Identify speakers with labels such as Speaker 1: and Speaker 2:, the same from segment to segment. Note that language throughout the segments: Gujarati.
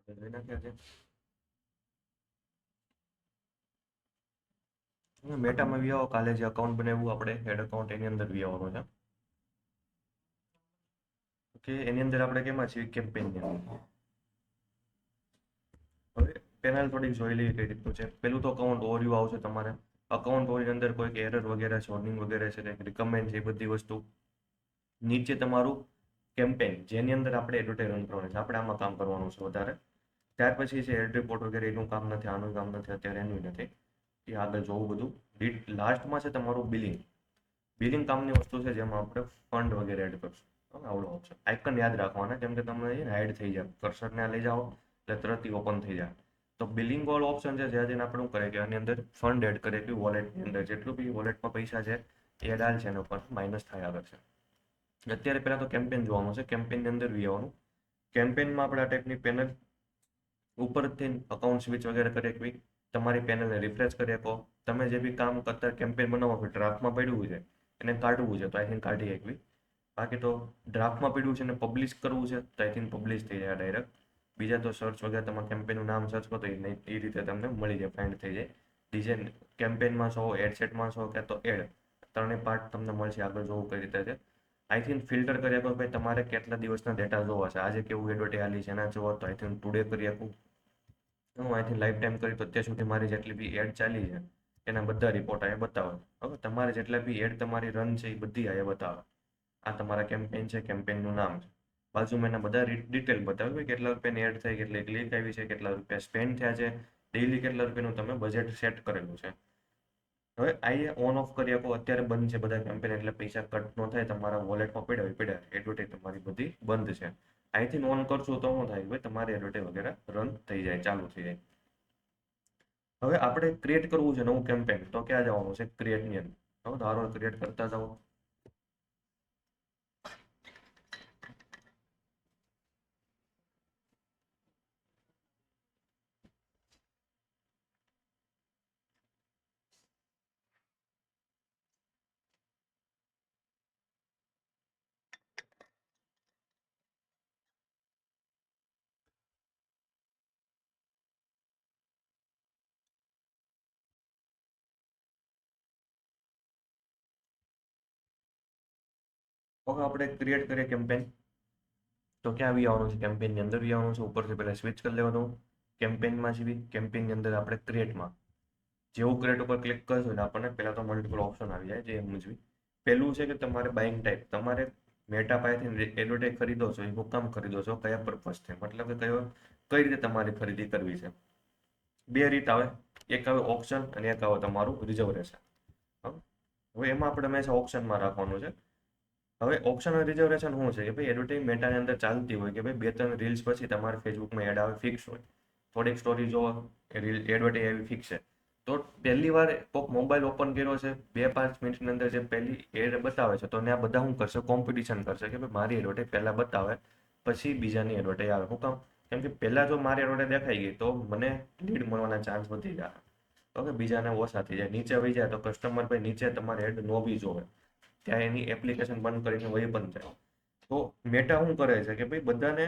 Speaker 1: જોઈ નાખ્યા છે. મેટામાં વી આવો, કાલે જે અકાઉન્ટ બનાવ્યું આપણે હેડ અકાઉન્ટ એની અંદર વી આવવાનું છે. ઓકે, એની અંદર આપણે કેમાં છીએ? કેમ્પેનની અંદર. હવે પેનલ થોડીક જોઈ લઈએ કઈ રીતનું છે. પેલું તો અકાઉન્ટ ઓવરવ્યુ આવશે તમારે. અકાઉન્ટ ઓવરની અંદર કોઈક એરર વગેરે છે, વોર્નિંગ વગેરે છે, કંઈક રિકમેન્ડ છે, એ બધી વસ્તુ. નીચે તમારું કેમ્પેન, જેની અંદર આપણે એડવર્ટાઈઝ રન કરવાની છે, આપણે આમાં કામ કરવાનું છે વધારે. ત્યાર પછી છે એડ રિપોર્ટ વગેરે, એનું કામ નથી, આનું કામ નથી, અત્યારે એનું નથી, એ આગળ જોવું બધું. લાસ્ટમાં છે તમારું બિલિંગ. બિલિંગ કામની વસ્તુ છે, જેમાં આપણે ફંડ વગેરે એડ કરશું. આવડો ઓપ્શન આઇકન યાદ રાખવાના, કેમ કે તમને હાઈડ થઈ જાય, કર્સરને લઈ જાઓ એટલે તરત ઓપન થઈ જાય. તો બિલિંગ વાળો ઓપ્શન છે, જ્યાં જઈને આપણે શું કરે કે આની અંદર ફંડ એડ કરે કે વોલેટની અંદર જેટલું બી વોલેટમાં પૈસા છે એ ડાલ છે, એના ઉપર માઇનસ થાય આગળ છે. અત્યારે પહેલા તો કેમ્પેન જોવાનું છે. કેમ્પેનની અંદર વી આવવાનું. કેમ્પેનમાં આપણે આ ટાઈપની પેનલ ઉપરથી અકાઉન્ટ સ્વિચ વગેરે કરી શકવી, તમારી પેનલને રિફ્રેશ કરી શકો. તમે જે બી કામ કરતા કેમ્પેન બનાવવા હોય, ડ્રાફ્ટમાં પડ્યું છે એને કાઢવું છે તો આઈ થિંક કાઢી શકવી. બાકી તો ડ્રાફ્ટમાં પડ્યું છે ને પબ્લિશ કરવું છે તો આઈ થિંક પબ્લિશ થઈ જાય ડાયરેક્ટ. બીજા તો સર્ચ વગેરે તમારે કેમ્પેનનું નામ સર્ચ કરો તો એ રીતે તમને મળી જાય, ફાઇન્ડ થઈ જાય. ડિઝાઇન કેમ્પેનમાં છો, એડસેટમાં છો કે તો એડ, ત્રણેય પાર્ટ તમને મળશે. આગળ જોવું કઈ રીતે છે. આઈ થિંક ફિલ્ટર કરી આપો ભાઈ તમારે કેટલા દિવસના ડેટા જોવા છે. આજે કેવું એડવર્ટાઈઝ આલી છે એના જોવા તો આઈ થિંક ટુડે કરી આપું. હું અહીંથી લાઈફ ટાઈમ કરી તો અત્યાર સુધી મારી જેટલી બી એડ ચાલી છે એના બધા રિપોર્ટ અહીંયા બતાવે. હવે તમારે જેટલા બી એડ તમારી રન છે એ બધી અહીંયા બતાવે. આ તમારા કેમ્પેન છે, કેમ્પેનનું નામ છે. બાજુમાં એના બધા ડિટેલ બતાવે કેટલા રૂપિયાની એડ થઈ, કેટલી ક્લિક આવી છે, કેટલા રૂપિયા સ્પેન્ડ થયા છે, ડેઈલી કેટલા રૂપિયાનું તમે બજેટ સેટ કરેલું છે. હવે અહીંયા ઓન ઓફ કરી આપો. અત્યારે બંધ છે બધા કેમ્પેન, એટલે પૈસા કટ ન થાય, તમારા વોલેટમાં પડ્યા એડવર્ટાઈઝ તમારી બધી બંધ છે. અહીંથી ઓન કરશું તો શું થાય ભાઈ, તમારી એડવર્ટાઈઝ વગેરે રન થઈ જાય, ચાલુ થઈ જાય. હવે આપણે ક્રિએટ કરવું છે નવું કેમ્પેન, તો ક્યાં જવાનું છે? ક્રિએટની અંદર. ધારો ક્રિએટ કરતા જાઓ. હવે આપણે ક્રિએટ કરીએ કેમ્પેન, તો ક્યાં આવી આવવાનું છે? કેમ્પેનની અંદર આવી આવવાનું છે. ઉપરથી પહેલા સ્વિચ કરી લેવાનું. કેમ્પેનમાં જેવી કેમ્પેનની અંદર આપણે ક્રિએટમાં જેવું ક્રિએટ ઉપર ક્લિક કરશો એટલે આપણને પહેલા તો મલ્ટિપલ ઓપ્શન આવી જાય, જે મુજબ પહેલું છે કે તમારે બાઇંગ ટાઈપ, તમારે મેટા પાસેથી એડવર્ટાઈઝ ખરીદો છો, એ હું કામ ખરીદો છો, કયા પર્પઝથી, મતલબ કે કઈ રીતે તમારે ખરીદી કરવી છે. બે રીત આવે, એક આવે ઓપ્શન અને એક આવે તમારું રિઝર્વેશન. હવે એમાં આપણે હંમેશા ઓપ્શનમાં રાખવાનું છે. હવે ઓપ્શન અને રિઝર્વેશન શું છે કે ભાઈ એડવર્ટાઈઝ મેટાની અંદર ચાલતી હોય કે ભાઈ 2-3 રીલ્સ પછી તમારે ફેસબુકમાં એડ આવે, ફિક્સ હોય. થોડીક સ્ટોરી જોવો, એડવર્ટાઈઝ આવી ફિક્સ છે. તો પહેલી વાર કોઈક મોબાઈલ ઓપન કર્યો છે, 2-5 મિનિટની અંદર જે પહેલી એડ બતાવે છે, તો ત્યાં બધા શું કરશે? કોમ્પિટિશન કરશે કે ભાઈ મારી એડવર્ટાઈઝ પહેલાં બતાવે પછી બીજાની એડવર્ટાઈઝ આવે. શું કામ? કેમ કે પહેલાં જો મારી એડવર્ટાઈઝ દેખાઈ ગઈ તો મને લીડ મળવાના ચાન્સ વધી જાય. ઓકે, બીજાને ઓછા થઈ જાય. નીચે વહી જાય તો કસ્ટમર ભાઈ નીચે તમારે એડ નો બી જોવે, ત્યાં એની એપ્લિકેશન બંધ કરીને વહી પણ જાય. તો મેટા શું કરે છે કે ભાઈ બધાને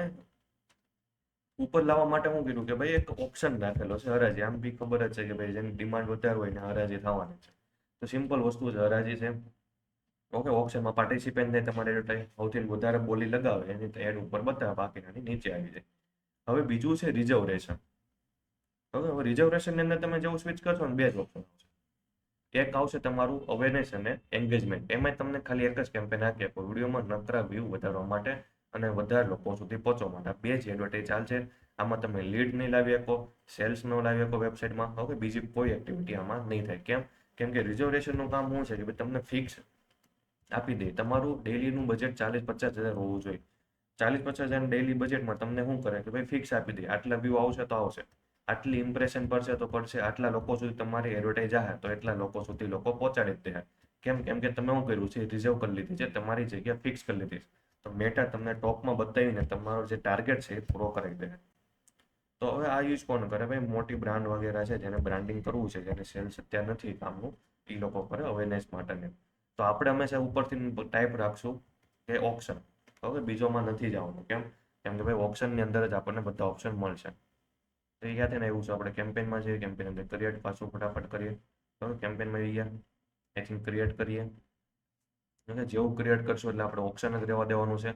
Speaker 1: ઉપર લાવવા માટે શું કીધું કે ભાઈ એક ઓપ્શન રાખેલો છે હરાજી. આમ બી ખબર જ છે કે ભાઈ જેની ડિમાન્ડ વધારે હોય ને હરાજી થવાની છે. તો સિમ્પલ વસ્તુ છે, હરાજી છે. ઓકે, ઓપ્શનમાં પાર્ટિસિપેન્ટ થાય, તમારે એડવર્ટાઈઝ સૌથી વધારે બોલી લગાવે એની એડ ઉપર બતાવે, બાકીનાની નીચે આવી જાય. હવે બીજું છે રિઝર્વેશન. હવે રિઝર્વેશનની અંદર તમે જેવું સ્વિચ કરશો ને, બે જ ઓપ્શન આવશે. એક આવશે તમારું અવેરનેસ અને એન્ગેજમેન્ટ. એમાં તમને ખાલી એક જ કેમ્પેન આપી આપો, વિડીયોમાં નકરા વ્યૂ વધારવા માટે અને વધારે લોકો સુધી પહોંચવા માટે. બે જ એડવર્ટાઈઝ ચાલશે. આમાં તમે લીડ નહીં લાવી શકો, સેલ્સ ન લાવી શકો વેબસાઇટમાં. ઓકે, બીજી કોઈ એક્ટિવિટી આમાં નહીં થાય. કેમ કે રિઝર્વેશનનું કામ શું છે કે ભાઈ તમને ફિક્સ આપી દે. તમારું ડેલીનું બજેટ 40-50 હજાર હોવું જોઈએ. 40-50 હજાર ડેલી બજેટમાં તમને શું કરે કે ભાઈ ફિક્સ આપી દે, આટલા વ્યૂ આવશે તો આવશે, આટલી ઇમ્પ્રેશન પડશે તો પડશે, આટલા લોકો સુધી તમારી એડવર્ટાઈઝ આવે તો એટલા લોકો સુધી લોકો પહોંચાડી જ દે. કેમ કે તમે શું કર્યું છે? રિઝર્વ કરી લીધી છે, તમારી જગ્યા ફિક્સ કરી લીધી છે. તો મેટા તમને ટોપમાં બતાવીને તમારો જે ટાર્ગેટ છે એ પૂરો કરાવી દે. તો હવે આ યુઝ કોણ કરે? ભાઈ મોટી બ્રાન્ડ વગેરે છે, જેને બ્રાન્ડિંગ કરવું છે, જેને સેલ્સ અત્યારે નથી કામનું, એ લોકો કરે અવેરનેસ માટેને. તો આપણે હંમેશા ઉપરથી ટાઈપ રાખશું કે ઓપ્શન. ઓકે, બીજોમાં નથી જવાનું. કેમ કે ભાઈ ઓપ્શનની અંદર જ આપણને બધા ઓપ્શન મળશે. તો એ ક્યાંથી આવ્યું છે, આપણે કેમ્પેનમાં જઈએ, કેમ્પેન અંદર ક્રિએટ પાછું ફટાફટ કરીએ, બરાબર. કેમ્પેનમાં આવી ગયા, અહીંથી ક્રિએટ કરીએ. અને જેવું ક્રિએટ કરશો એટલે આપણે ઓપ્શન જ રહેવા દેવાનું છે.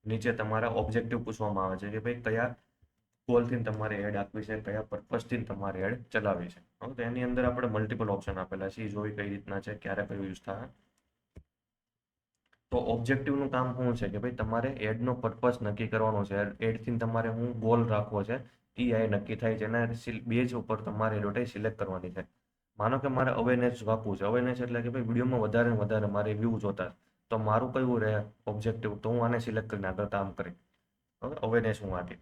Speaker 1: નીચે તમારા ઓબ્જેક્ટિવ પૂછવામાં આવે છે કે ભાઈ કયા ગોલથી તમારે એડ આપવી છે, કયા પર્પઝથી તમારે એડ ચલાવવી છે. તો એની અંદર આપણે મલ્ટિપલ ઓપ્શન આપેલા છે, એ જોઈ કઈ રીતના છે, ક્યારે કયું યુઝ થાય. તો ઓબ્જેક્ટિવનું કામ શું છે કે ભાઈ તમારે એડનો પર્પઝ નક્કી કરવાનો છે, એડથી તમારે શું ગોલ રાખવો છે એ આ નક્કી થાય છે. એના બેઝ ઉપર તમારે એડવર્ટાઈઝ સિલેક્ટ કરવાની છે. માનો કે મારે અવેરનેસ રાખવું છે, અવેરનેસ એટલે કે ભાઈ વિડીયોમાં વધારે ને વધારે મારે વ્યૂ જોતા, તો મારું કયું રહે ઓબ્જેક્ટિવ, તો હું આને સિલેક્ટ કરીને આગળ કામ કરી. હવે અવેરનેસ હું આપી.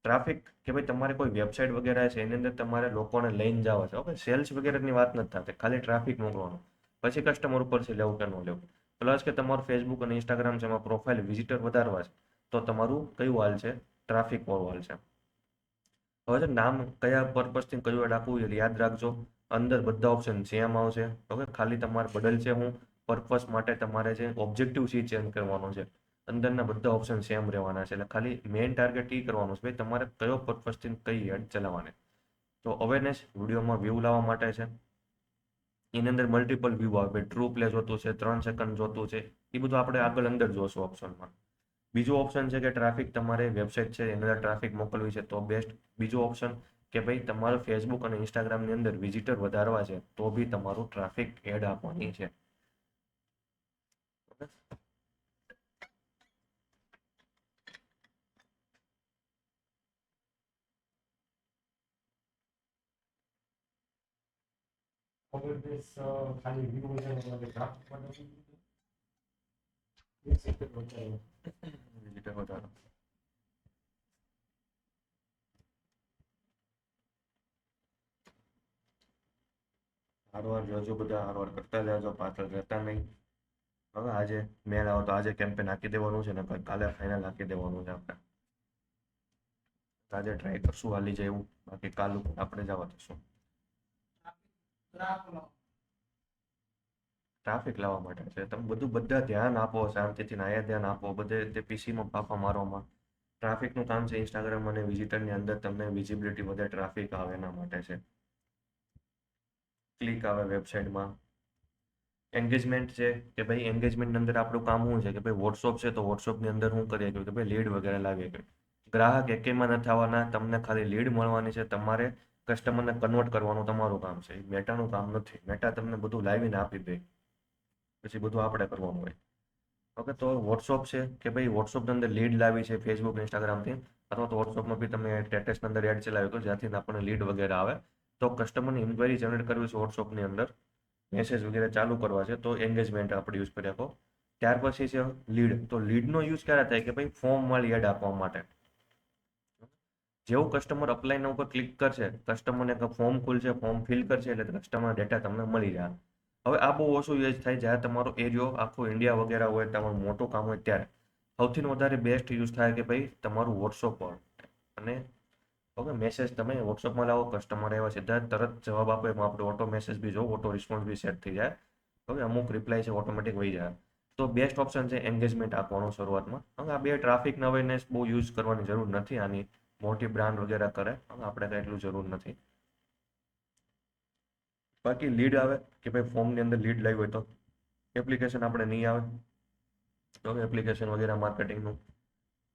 Speaker 1: ટ્રાફિક કે ભાઈ તમારે કોઈ વેબસાઇટ વગેરે છે એની અંદર તમારે લોકોને લઈને જવા છે. ઓકે, સેલ્સ વગેરેની વાત નથી થતી, ખાલી ટ્રાફિક મોકલવાનું, પછી કસ્ટમર ઉપરથી લેવું કે ન લેવું. પ્લસ કે તમારું ફેસબુક અને ઇન્સ્ટાગ્રામ છે એમાં પ્રોફાઇલ વિઝિટર વધારવા છે, તો તમારું કયું હાલ છે, ટ્રાફિક વાળું હાલ છે. હવે છે નામ કયા પર્પઝથી કયું એડ આપવું એટલે યાદ રાખજો. અંદર બધા ઓપ્શન સેમ આવશે. ઓકે, ખાલી તમારે બદલ છે હું પર્પઝ માટે તમારે જે ઓબ્જેક્ટિવ છે ચેન્જ કરવાનો છે. અંદરના બધા ઓપ્શન સેમ રહેવાના છે. એટલે ખાલી મેઇન ટાર્ગેટ એ કરવાનું છે ભાઈ તમારે કયો પર્પઝથી કઈ એડ ચલાવવાની. તો અવેરનેસ વિડીયોમાં વ્યૂ લાવવા માટે છે. એની અંદર મલ્ટિપલ વ્યૂ આવે, ટ્રુ પ્લે જોતું છે, 3 સેકન્ડ જોતું છે, એ બધું આપણે આગળ અંદર જોશું ઓપ્શનમાં. બીજું ઓપ્શન છે કે ટ્રાફિક તમારે વેબસાઇટ છે એની અંદર ટ્રાફિક મોકલવી છે તો બેસ્ટ. બીજું ઓપ્શન કે ભાઈ તમારે ફેસબુક અને ઇન્સ્ટાગ્રામની અંદર વિઝિટર વધારવા છે તો બી તમારું ટ્રાફિક એડ આપવાની છે.
Speaker 2: ખાલી વ્યૂ
Speaker 1: વિઝિટર વધારો. હારવાર જોજો, બધા હારવાર કરતા જાજો, પાછળ રહેતા નહીં. હવે આજે મેળ આવે તો આજે કેમ્પેન નાખી દેવાનું છે ને કાલે ફાઇનલ નાખી દેવાનું છે આપણે. આજે ટ્રાય કરશું હાલી જાય એવું, બાકી કાલ આપણે જવા દઈશું ટ્રાફિક લાવવા માટે છે. તમે બધું બધા ધ્યાન આપો શાંતિથી, આયા ધ્યાન આપો બધે તે પીસીમાં પાપા મારવામાં. ટ્રાફિકનું કામ છે ઇન્સ્ટાગ્રામ અને વિઝિટરની અંદર તમને વિઝિબિલિટી વધે, ટ્રાફિક આવે એના માટે છે. ક્લિક આવે વેબસાઇટમાં. એન્ગેજમેન્ટ છે કે ભાઈ એન્ગેજમેન્ટની અંદર આપણું કામ શું છે કે ભાઈ વોટ્સઅપ છે તો વોટ્સઅપની અંદર શું કરીએ કે ભાઈ લીડ વગેરે લાવીએ કે ગ્રાહક એકેમાં નથી આવવાના, તમને ખાલી લીડ મળવાની છે. તમારે કસ્ટમરને કન્વર્ટ કરવાનું તમારું કામ છે, મેટાનું કામ નથી. મેટા તમને બધું લાવીને આપી દે, પછી બધું આપણે કરવાનું હોય. ઓકે, તો વોટ્સઅપ છે કે ભાઈ વોટ્સઅપની અંદર લીડ લાવી છે ફેસબુક ઇન્સ્ટાગ્રામથી, અથવા તો વોટ્સઅપમાં બી તમે સ્ટેટસની અંદર એડ ચલાવ્યો તો જ્યાંથી આપણને લીડ વગેરે આવે, તો કસ્ટમરની ઇન્ક્વાયરી જનરેટ કરવી છે વોટ્સઅપની અંદર, મેસેજ વગેરે ચાલુ કરવા છે, તો એન્ગેજમેન્ટ આપણે યુઝ કરી આપો. ત્યાર પછી છે લીડ. તો લીડનો યુઝ ક્યારે થાય કે ભાઈ ફોર્મ વાળી એડ આપવા માટે. જેવું કસ્ટમર અપ્લાયના ઉપર ક્લિક કરશે, કસ્ટમરને ફોર્મ ખુલશે, ફોર્મ ફિલ કરશે એટલે કસ્ટમર ડેટા તમને મળી જાય. હવે આ બહુ ઓછું યુઝ થાય જ્યારે તમારો એરિયો આખો ઇન્ડિયા વગેરે હોય, તમારું મોટું કામ હોય ત્યારે. સૌથી વધારે બેસ્ટ યુઝ થાય કે ભાઈ તમારું વોટ્સઅપ પર અને ઓકે મેસેજ તમે વોટ્સઅપમાં લાવો, કસ્ટમર આવ્યા સીધા તરત જવાબ આપો, એમાં આપણે ઓટો મેસેજ બી જો ઓટો રિસ્પોન્સ બી સેટ થઈ જાય. ઓકે, અમુક રિપ્લાય છે ઓટોમેટિક વહી જાય. તો બેસ્ટ ઓપ્શન છે એન્ગેજમેન્ટ આપવાનું શરૂઆતમાં. હવે આ બે ટ્રાફિક અવેરનેસ બહુ યુઝ કરવાની જરૂર નથી. આની મોટી બ્રાન્ડ વગેરે કરે, આપણે કંઈ એટલું જરૂર નથી. બાકી લીડ આવે કે ભાઈ ફોર્મની અંદર લીડ લાવી હોય તો એપ્લિકેશન આપણે નહીં આવે, તો એપ્લિકેશન વગેરે માર્કેટિંગનું.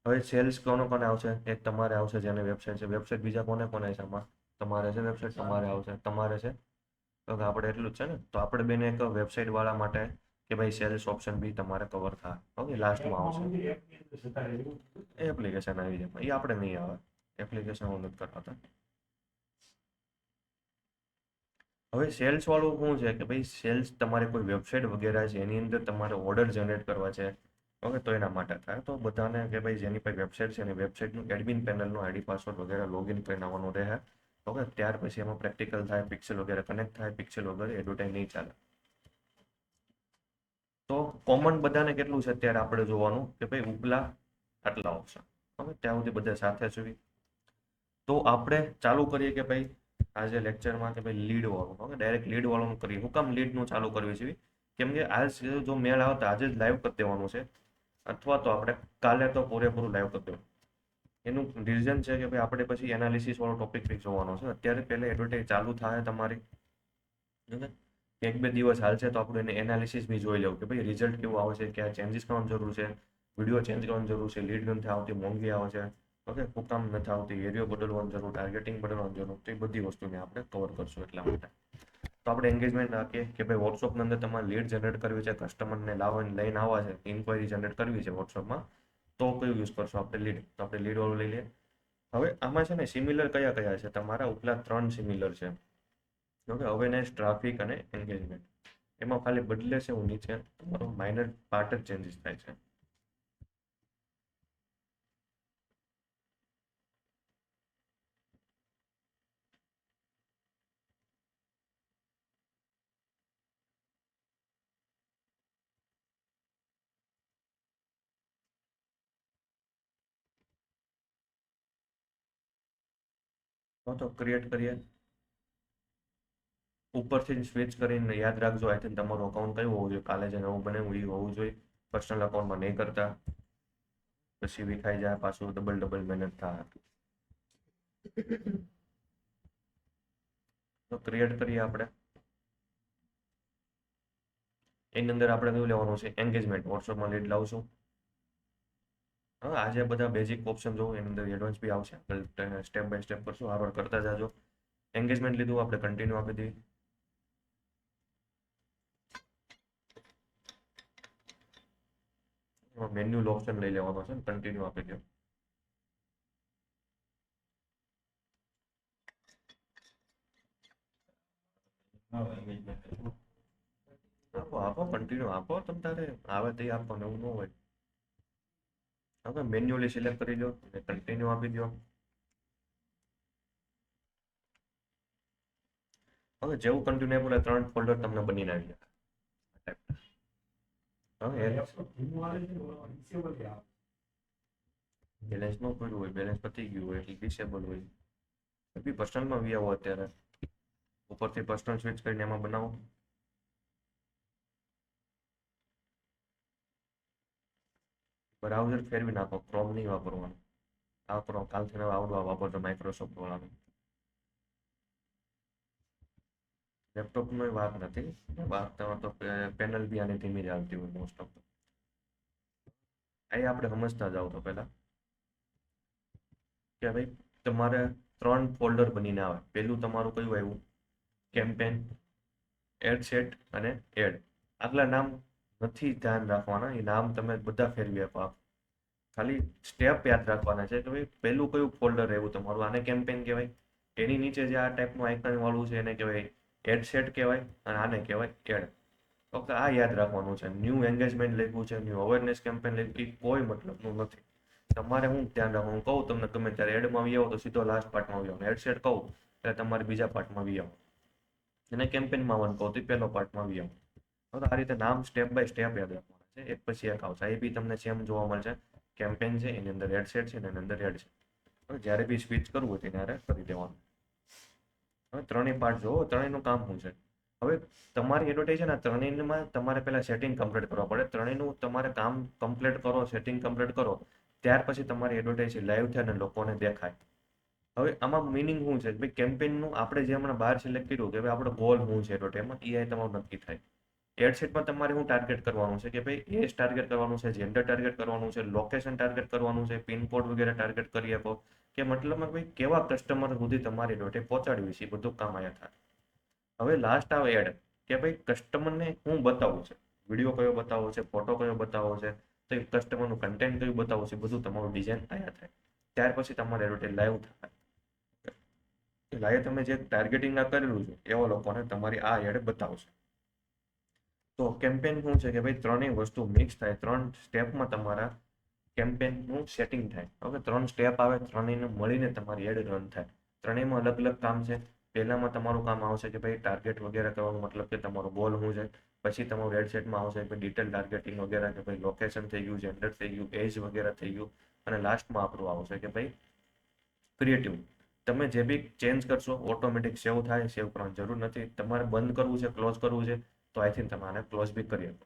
Speaker 1: હવે સેલ્સ કોને કોને આવશે, એક તમારે આવશે જેને વેબસાઇટ છે. વેબસાઇટ બીજા કોને કોને છે આમાં, તમારે છે વેબસાઇટ, તમારે આવશે, તમારે છે. તો આપણે એટલું જ છે ને, તો આપણે બેને એક વેબસાઇટ વાળા માટે કે ભાઈ સેલ્સ ઓપ્શન બી તમારે કવર થાય. ઓકે, લાસ્ટમાં આવશે એપ્લિકેશન આવી જાય, એ આપણે નહીં આવે, એપ્લિકેશન હું નથી કરતા. હવે સેલ્સ વાળું શું છે કે ભાઈ સેલ્સ તમારે કોઈ વેબસાઇટ વગેરે છે એની અંદર તમારે ઓર્ડર જનરેટ કરવા છે. ઓકે, તો એના માટે થાય. તો બધાને કે ભાઈ જેની પાસે વેબસાઇટ છે એની વેબસાઇટનું એડમિન પેનલનું આઈડી પાસવર્ડ વગેરે લોગિન કરીને આવવાનું રહે. ઓકે, ત્યાર પછી એમાં પ્રેક્ટિકલ થાય, પિક્સેલ વગેરે કનેક્ટ થાય, પિક્સેલ વગેરે એડવર્ટાઈઝ નહીં ચાલે. તો કોમન બધાને કેટલું છે અત્યારે આપણે જોવાનું કે ભાઈ ઉપલા આટલા ઓપ્શન. ઓકે, ત્યાં સુધી બધા સાથે છે. તો આપણે ચાલુ કરીએ કે ભાઈ આજે લેક્ચરમાં કે ભાઈ લીડ વાળું. ઓકે, ડાયરેક્ટ લીડ વાળું કરીએ. હું કામ લીડનું ચાલુ કરવી છે કેમ કે આજ જો મેળ આવે તો આજે જ લાઈવ કરી દેવાનું છે, અથવા તો આપણે કાલે તો પૂરેપૂરું લાઈવ કરી દેવાનું. એનું રીઝન છે કે ભાઈ આપણે પછી એનાલિસિસ વાળો ટોપિક બી જોવાનો છે. અત્યારે પહેલા એડવર્ટાઇઝ ચાલુ થાય તમારી, બરાબર? એક બે દિવસ હાલશે તો આપણે એને એનાલિસિસ બી જોઈ લેવું કે ભાઈ રિઝલ્ટ કેવું આવે છે, ક્યાં ચેન્જીસ કરવાની જરૂર છે, વિડીયો ચેન્જ કરવાની જરૂર છે, લીડ નથી આવતી, મોંઘી આવે છે, ઓકે, શું કામ નથી આવતી, એરિયો બદલવાની જરૂર, ટાર્ગેટિંગ બદલવાની જરૂર, તો એ બધી વસ્તુને આપણે કવર કરશું. એટલા માટે તો આપણે એન્ગેજમેન્ટ રાખીએ કે ભાઈ વોટ્સઅપની અંદર તમારે લીડ જનરેટ કરવી છે, કસ્ટમરને લાવવાની લઈને આવવા છે, ઇન્ક્વાયરી જનરેટ કરવી છે વોટ્સઅપમાં, તો કયું યુઝ કરશો આપણે? લીડ. તો આપણે લીડ વાળું લઈ લઈએ. હવે આમાં છે ને સિમિલર કયા કયા છે? તમારા ઉપલા 3 સિમિલર છે, ઓકે, અવેરનેસ, ટ્રાફિક અને એન્ગેજમેન્ટ. એમાં ખાલી બદલે છે હું નીચે તમારો માઇનર પાર્ટ જ ચેન્જીસ થાય છે. તો ક્રિએટ કરીએ. ઉપરથી સ્વિચ કરીને યાદ રાખજો, આઈ થિંક તમારું અકાઉન્ટ કયું હોવું જોઈએ, કાલે જે નવું બને એ હોવું જોઈએ. પર્સનલ અકાઉન્ટમાં નહીં કરતા, પછી વિખાઈ જાય, પાછું ડબલ ડબલ મહેનત થાય. તો ક્રિએટ કરીએ આપણે. એની અંદર આપણે કયું લેવાનું છે? એન્ગેજમેન્ટ. વોટ્સઅપમાં લીડ લાવશું. હા, આજે બધા બેઝિક ઓપ્શન જોવું, એની અંદર એડવાન્સ બી આવશે, સ્ટેપ બાય સ્ટેપ કરશું, આગળ કરતા જાજો. એન્ગેજમેન્ટ લીધું, આપણે કન્ટિન્યુ આપી દઈએ. મેન્યુઅલ ઓપ્શન લઈ લેવાનો છે, કન્ટિન્યુ આપી દો. આપો આપો, કન્ટિન્યુ આપો, તમ તારે આવે તે આપવાનું, એવું ન હોય. હવે મેન્યુઅલી સિલેક્ટ કરી લો અને કન્ટિન્યુ આપી દો. હવે જેવું કન્ટિન્યુ આપ્યું એટલે 3 ફોલ્ડર તમને બનીને આવી જાય. હવે બેલેન્સ ન પડ્યું હોય, બેલેન્સ પતી ગયું હોય એટલે ડિસેબલ હોય. બી પર્સનલમાં વી આવો અત્યારે, ઉપરથી પર્સનલ સ્વિચ કરીને એમાં બનાવો. બ્રાઉઝર ફેરવી નાખો, ક્રોમ નહીં વાપરવાનું. આ કરો, કાલથી આવડવા વાપરજો માઇક્રોસોફ્ટ વાળાનું. લેપટોપની વાત નથી, વાત તો પેનલ બી આની ધીમી જ આવતી હોય મોસ્ટ ઓફ. અહીં આપણે સમજતા જાવ તો પહેલા કે ભાઈ તમારે 3 ફોલ્ડર બનીને આવે. પહેલું તમારું કયું આવ્યું? કેમ્પેન, એડ સેટ અને એડ. આટલા નામ નથી ધ્યાન રાખવાના, એ નામ તમે બધા ફેરવી આપો. ખાલી સ્ટેપ યાદ રાખવાના છે કે ભાઈ પહેલું કયું ફોલ્ડર રહેવું તમારું, આને કેમ્પેન કહેવાય. એની નીચે જે આ ટાઈપનું આઇકન વાળું છે એને કહેવાય એડ સેટ કહેવાય, અને આને કહેવાય એડ. ફક્ત આ યાદ રાખવાનું છે. ન્યૂ એન્ગેજમેન્ટ લખ્યું છે, ન્યૂ અવેરનેસ કેમ્પેન લખ્યું, એ કોઈ મતલબનું નથી. તમારે હું ધ્યાન રાખવાનું કહું તમને ગમે ત્યારે એડમાં આવી આવો તો સીધો લાસ્ટ પાર્ટમાં આવી આવો, એડ સેટ કહું એટલે તમારે બીજા પાર્ટમાં આવી આવો, અને કેમ્પેનમાં આવવાનું કહું તો પહેલો પાર્ટમાં આવી આવો. તો આ રીતે નામ સ્ટેપ બાય સ્ટેપ યાદ રાખવાના છે, એક પછી એક આવશે. એ બી તમને સેમ જોવા મળશે. કેમ્પેન છે, એની અંદર એડ સેટ છે, એની અંદર એડ છે. જ્યારે બી સ્વિચ કરવું હોય ત્યારે કરી દેવાનું. હવે ત્રણેય પાર્ટ જોવો, ત્રણેયનું કામ શું છે. હવે તમારી એડવર્ટાઇઝ છે ને, ત્રણેયમાં તમારે પહેલા સેટિંગ કમ્પ્લીટ કરવા પડે. ત્રણેયનું તમારે કામ કમ્પ્લીટ કરો, સેટિંગ કમ્પ્લીટ કરો, ત્યાર પછી તમારી એડવર્ટાઇઝ લાઈવ થાય અને લોકોને દેખાય. હવે આમાં મિનિંગ શું છે ભાઈ? કેમ્પેનનું આપણે જે હમણાં બહાર સિલેક્ટ કર્યું કે ભાઈ આપણો ગોલ શું છે એડવર્ટાઇઝમાં, એ તમારું નક્કી થાય. એડસેટમાં તમારે શું ટાર્ગેટ કરવાનું છે કે ભાઈ એજ ટાર્ગેટ કરવાનું છે, જેન્ડર ટાર્ગેટ કરવાનું છે, લોકેશન ટાર્ગેટ કરવાનું છે, પિનકોડ વગેરે ટાર્ગેટ કરી આપો, કે મતલબમાં ભાઈ કેવા કસ્ટમર સુધી તમારી એડવર્ટાઇઝ પહોંચાડવી છે, એ બધું કામ અહીંયા થાય. હવે લાસ્ટ આવે એડ, કે ભાઈ કસ્ટમરને શું બતાવવું છે, વિડીયો કયો બતાવવો છે, ફોટો કયો બતાવવો છે, તો એ કસ્ટમરનું કન્ટેન્ટ કયું બતાવવું છે, બધું તમારું ડિઝાઇન અહીંયા થાય. ત્યાર પછી તમારે એડવર્ટાઇઝ લાઈવ થાય. લાઈવ તમે જે ટાર્ગેટિંગ ના કરેલું છે એવા લોકોને તમારી આ એડ બતાવશે. તો કેમ્પેન શું છે કે ભાઈ ત્રણેય વસ્તુ મિક્સ થાય, 3 સ્ટેપમાં તમારા કેમ્પેનનું સેટિંગ થાય. ઓકે, 3 સ્ટેપ આવે, ત્રણેયને મળીને તમારી એડ રન થાય. ત્રણેયમાં અલગ અલગ કામ છે. પહેલામાં તમારું કામ આવશે કે ભાઈ ટાર્ગેટ વગેરે કરવાનું, મતલબ કે તમારો ગોલ શું છે. પછી તમારું એડ સેટમાં આવશે કે ડિટેલ ટાર્ગેટિંગ વગેરે, કે ભાઈ લોકેશન થઈ ગયું, જેન્ડર થઈ ગયું, એજ વગેરે થઈ ગયું. અને લાસ્ટમાં આપણું આવશે કે ભાઈ ક્રિએટિવ. તમે જે બી ચેન્જ કરશો ઓટોમેટિક સેવ થાય, સેવ કરવાની જરૂર નથી. તમારે બંધ કરવું છે, ક્લોઝ કરવું છે, તો આઈ થિંક તમે આને ક્લોઝ બી કરી શકો.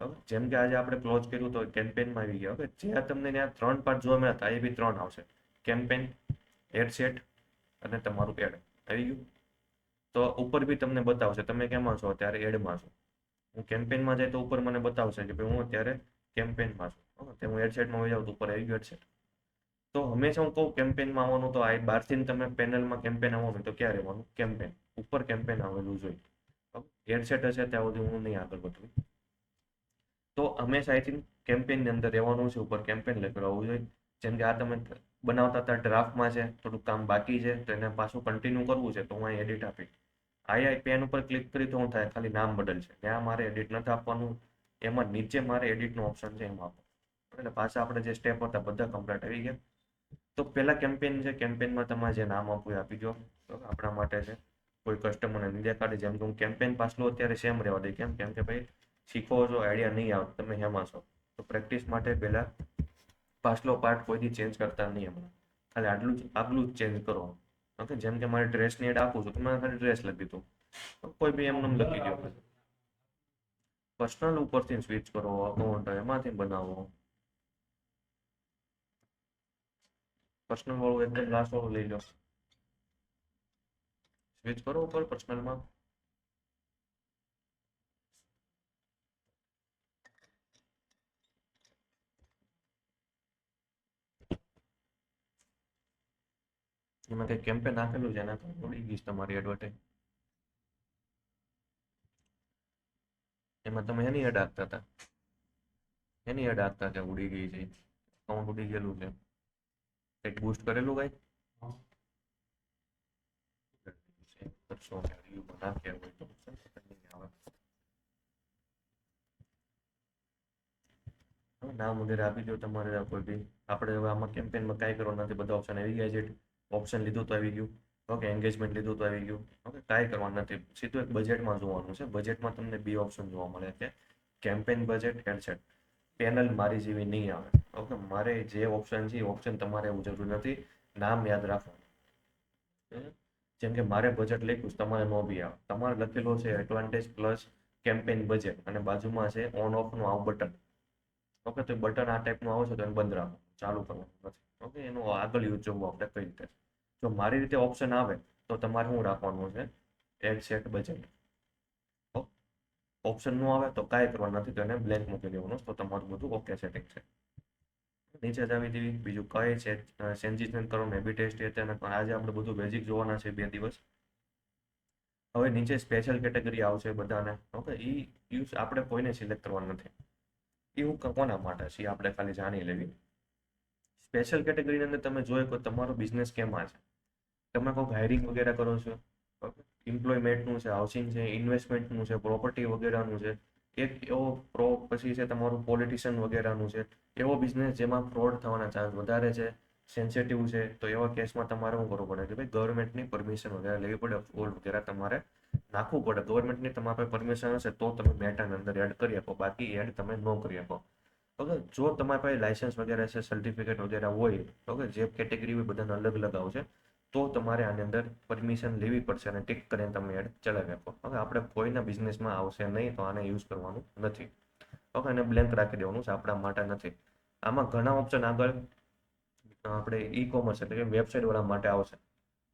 Speaker 1: હવે જેમ કે આજે આપણે ક્લોઝ કર્યું તો કેમ્પેનમાં આવી ગયા. ઓકે, જ્યાં તમને ત્યાં 3 પાર્ટ જોવા મળ્યા હતા, એ બી 3 આવશે. કેમ્પેન, એડ સેટ અને તમારું એડ આવી ગયું. તો ઉપર બી તમને બતાવશે તમે કેમાં છો અત્યારે, એડમાં છો. હું કેમ્પેનમાં જાય તો ઉપર મને બતાવશે કે ભાઈ હું અત્યારે કેમ્પેનમાં છું. તે હું એડસેટમાં હોઈ જાઉં તો ઉપર આવી ગયું એડસેટ. તો હંમેશા હું કહું કેમ્પેનમાં આવવાનું, તો આ બહારથી તમે પેનલમાં કેમ્પેન આવવાનું તો ક્યાં રહેવાનું, કેમ્પેન ઉપર કેમ્પેન આવેલું જોઈએ. એડસેટ હશે ત્યાં સુધી હું નહીં આગળ વધું. તો હંમેશા આઈ થિંક કેમ્પેનની અંદર રહેવાનું છે, ઉપર કેમ્પેન લખેલું આવવું જોઈએ. જેમ કે આ તમે બનાવતા હતા ડ્રાફ્ટમાં છે, થોડુંક કામ બાકી છે તો એને પાછું કન્ટિન્યુ કરવું છે, તો હું અહીં એડિટ આપી. આઈ પેન ઉપર ક્લિક કરી તો હું થાય ખાલી નામ બદલ છે, ત્યાં મારે એડિટ નથી આપવાનું. એમાં નીચે મારે એડિટનો ઓપ્શન છે, એમાં આપો એટલે પાછા આપણે જે સ્ટેપ હતા બધા કમ્પ્લીટ આવી ગયા. તો પહેલા કેમ્પેન છે, કેમ્પેનમાં તમારે જે નામ આપવું એ આપી દો. આપણા માટે છે, કોઈ કસ્ટમરને નહીં દેખાડે. જેમ કે હું કેમ્પેન પાછલું અત્યારે સેમ રહેવા દઈ. કેમ કે ભાઈ શીખો છો, આઈડિયા નહીં આવે તમે હેમાં છો, તો પ્રેક્ટિસ માટે પહેલા પાછલો પાર્ટ કોઈથી ચેન્જ કરતા નહીં હમણાં, ખાલી આટલું જ આગલું જ ચેન્જ કરો. ઓકે, જેમ કે મારે ડ્રેસની એડ આપું છું તો મેં ખાલી ડ્રેસ લખી દીધું, કોઈ બી એમને લખી દો. પર્સનલ ઉપરથી સ્વિચ કરો, અકાઉન્ટ એમાંથી બનાવો. પર્સનલ વાળું એકદમ લાસ્ટ વાળું લઈ લો, સ્વિચ કરો ઉપર પર્સનલમાં. એમાં કંઈ કેમ્પેન નાખેલું છે, એના ઉડી ગઈ તમારી એડવર્ટાઈઝ. એમાં તમે એની એડ આપતા હતા, એની એડ આપતા હતા, ઉડી ગઈ છે, અકાઉન્ટ ઉડી ગયેલું છે. કંઈક બૂસ્ટ કરેલું કઈ કરશો નાખ્યા હોય તો નામ વગેરે આપી દો તમારે. કોઈ બી આપણે હવે આમાં કેમ્પેનમાં કાંઈ કરવાનું નથી, બધા ઓપ્શન આવી ગયા છે. ઓપ્શન લીધું તો આવી ગયું, ઓકે, એન્ગેજમેન્ટ લીધું તો આવી ગયું. ઓકે, કાંઈ કરવાનું નથી, સીધું એક બજેટમાં જોવાનું છે. બજેટમાં તમને બે ઓપ્શન જોવા મળે છે, કેમ્પેન બજેટ, એડસેટ. પેનલ મારી જેવી નહીં આવે. ઓકે, મારે જે ઓપ્શન છે એ ઓપ્શન તમારે એવું જરૂર નથી, નામ યાદ રાખવાનું. જેમ કે મારે બજેટ લખ્યું છે, તમારે નો બી આવે. તમારે લખેલો છે એડવાન્ટેજ પ્લસ કેમ્પેન બજેટ અને બાજુમાં છે ઓન ઓફ નું આવું બટન. ઓકે, તો બટન આ ટાઈપનું આવે છે તો એને બંધ રાખો, ચાલુ કરવાનું નથી. ઓકે, એનું આગળ યુઝ જોવું આપણે કઈ રીતે. જો મારી રીતે ઓપ્શન આવે તો તમારે શું રાખવાનું છે, એડ સેટ બજેટ. ઓપ્શન નું આવે તો કાંઈ કરવાનું નથી, તો એને બ્લેન્ક મૂકી દેવાનું, તો તમારું બધું ઓકે સેટિંગ છે. નીચે જ આવી દેવી. બીજું કઈ છે ચેન્જીસ કરવાનું, એબી ટેસ્ટ એ તેને આજે આપણે બધું બેઝિક જોવાના છે 2 દિવસ. હવે નીચે સ્પેશિયલ કેટેગરી આવશે બધાને. ઓકે, એ યુઝ આપણે કોઈને સિલેક્ટ કરવાનું નથી. એવું કોના માટે છે આપણે ખાલી જાણી લેવી. સ્પેશિયલ કેટેગરીની અંદર તમે જોયો કે તમારો બિઝનેસ કેમાં છે, તમે કોઈક હાયરિંગ વગેરે કરો છો, એમ્પ્લોયમેન્ટનું છે, હાઉસિંગ છે, ઇન્વેસ્ટમેન્ટનું છે, પ્રોપર્ટી વગેરેનું છે, એક એવો પછી છે તમારું પોલિટિશિયન વગેરેનું છે, એવો બિઝનેસ જેમાં ફ્રોડ થવાના ચાન્સ વધારે છે, સેન્સિટિવ છે, તો એવા કેસમાં તમારે શું કરવું પડે કે ભાઈ ગવર્મેન્ટની પરમિશન વગેરે લેવી પડે, ફોલ્ડ વગેરે તમારે નાખવું પડે. ગવર્મેન્ટની તમારી પરમિશન હશે તો તમે મેટાની અંદર એડ કરી આપો, બાકી એડ તમે ન કરી આપો. ઓકે, જો તમારી પાસે લાયસન્સ વગેરે છે, સર્ટિફિકેટ વગેરે હોય, ઓકે, જે કેટેગરી હોય બધાને અલગ અલગ આવશે, તો તમારે આની અંદર પરમિશન લેવી પડશે અને ટિક કરીને તમે એડ ચલાવી આપો. હવે આપણે કોઈના બિઝનેસમાં આવશે નહીં તો આને યુઝ કરવાનું નથી. ઓકે, એને બ્લેન્ક રાખી દેવાનું છે, આપણા માટે નથી. આમાં ઘણા ઓપ્શન આગળ આપણે ઈ કોમર્સ એટલે કે વેબસાઇટ વાળા માટે આવશે.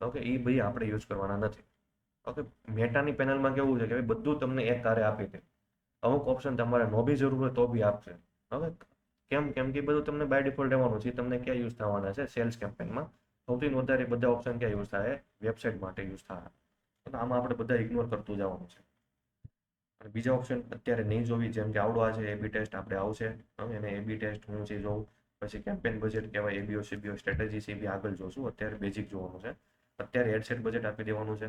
Speaker 1: ઓકે, એ ભાઈ આપણે યુઝ કરવાના નથી. ઓકે, મેટાની પેનલમાં કેવું છે કે બધું તમને એક કારે આપી દે. અમુક ઓપ્શન તમારે નો બી જરૂર હોય તો બી આપશે. હવે કેમ કે બધું તમને બાય ડિફોલ્ટ રહેવાનું છે. તમને ક્યાં યુઝ થવાના છે, સેલ્સ કેમ્પેનમાં સૌથી વધારે બધા ઓપ્શન ક્યાં યુઝ થાય, વેબસાઇટ માટે યુઝ થાય. તો આમાં આપણે બધા ઇગ્નોર કરતું જવાનું છે. અને બીજા ઓપ્શન અત્યારે નહીં જોવી, જેમ કે આવડો આ છે એબી ટેસ્ટ આપણે આવશે. એને એબી ટેસ્ટ હું છે જોઉં, પછી કેમ્પેન બજેટ કહેવાય, એબીઓ સીબીઓ સ્ટ્રેટેજી છે એ બી આગળ જોશું. અત્યારે બેઝિક જોવાનું છે, અત્યારે એડસેટ બજેટ આપી દેવાનું છે.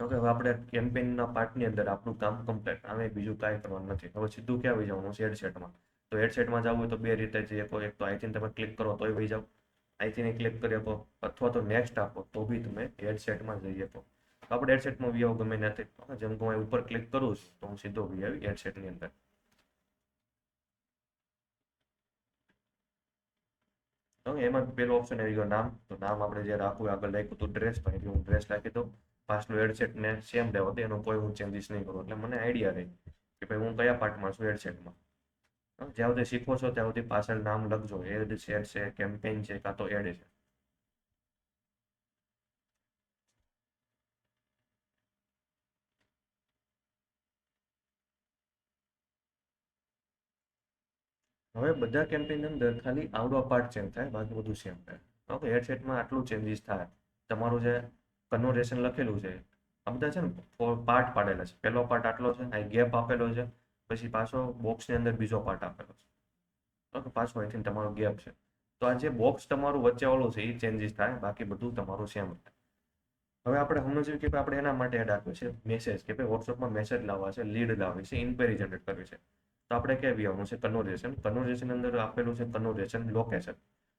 Speaker 1: ઓકે, હવે આપણે કેમ્પેનના પાર્ટની અંદર આપણું કામ કમ્પ્લીટ, હવે બીજું કાંઈ કરવાનું નથી. હવે સીધું ક્યાં આવી જવાનું છે, એડસેટમાં. તો એડસેટમાં જવું હોય તો બે રીતે જઈએ. એક તો અહીંથી તમે ક્લિક કરો તોય વહી જાઓ, અહીંથી ક્લિક કરી આપો, અથવા તો નેક્સ્ટ આપો તો બી તમે એડસેટમાં જઈ આપો. તો આપણે એડસેટમાં વી આવો ગમે નથી. જેમ કે હું ઉપર ક્લિક કરું છું તો હું સીધો વી આવી એડસેટની અંદર. એમાં પેલો ઓપ્શન આવી ગયો નામ. તો નામ આપણે જે રાખવું આગળ લખ્યું હતું ડ્રેસ, પણ એટલે હું ડ્રેસ રાખી દઉં. પાછલું એડસેટને સેમ રહેવા દે, એનો કોઈ હું ચેન્જીસ નહીં કરું. એટલે મને આઈડિયા રહી કે ભાઈ હું કયા પાર્ટમાં છું એડસેટમાં. જ્યાં સુધી શીખો છો ત્યાં સુધી પાછળ નામ લખજો, એડ સેટ છે, કેમ્પેન છે, કાં તો એડ છે. હવે બધા કેમ્પેનની અંદર ખાલી આવડો પાર્ટ ચેન્જ થાય, બાકી બધું સેમ થાય. ઓકે, હેડસેટમાં આટલું ચેન્જીસ થાય. તમારું જે કન્વર્ઝેશન લખેલું છે આ બધા છે ને પાર્ટ પાડેલા છે. પહેલો પાર્ટ આટલો છે, આ ગેપ આપેલો છે, પછી પાછો બોક્સની અંદર બીજો પાર્ટ આપેલો છે. ઓકે, પાછો અહીંથી તમારો ગેપ છે. તો આ જે બોક્સ તમારું વચ્ચે વાળું છે એ ચેન્જીસ થાય, બાકી બધું તમારું સેમ થાય. હવે આપણે સમજ્યું કે આપણે એના માટે એડ આપ્યો છે મેસેજ, કે ભાઈ વોટ્સઅપમાં મેસેજ લાવવા છે, લીડ લાવવી છે, ઇન્ક્વાયરી જનરેટ કરવી છે. તો આપણે ક્યાં આવવાનું છે? કન્વર્ઝેશન. કન્વર્ઝેશન અંદર આપેલું છે કન્વર્ઝેશન લોકેશન.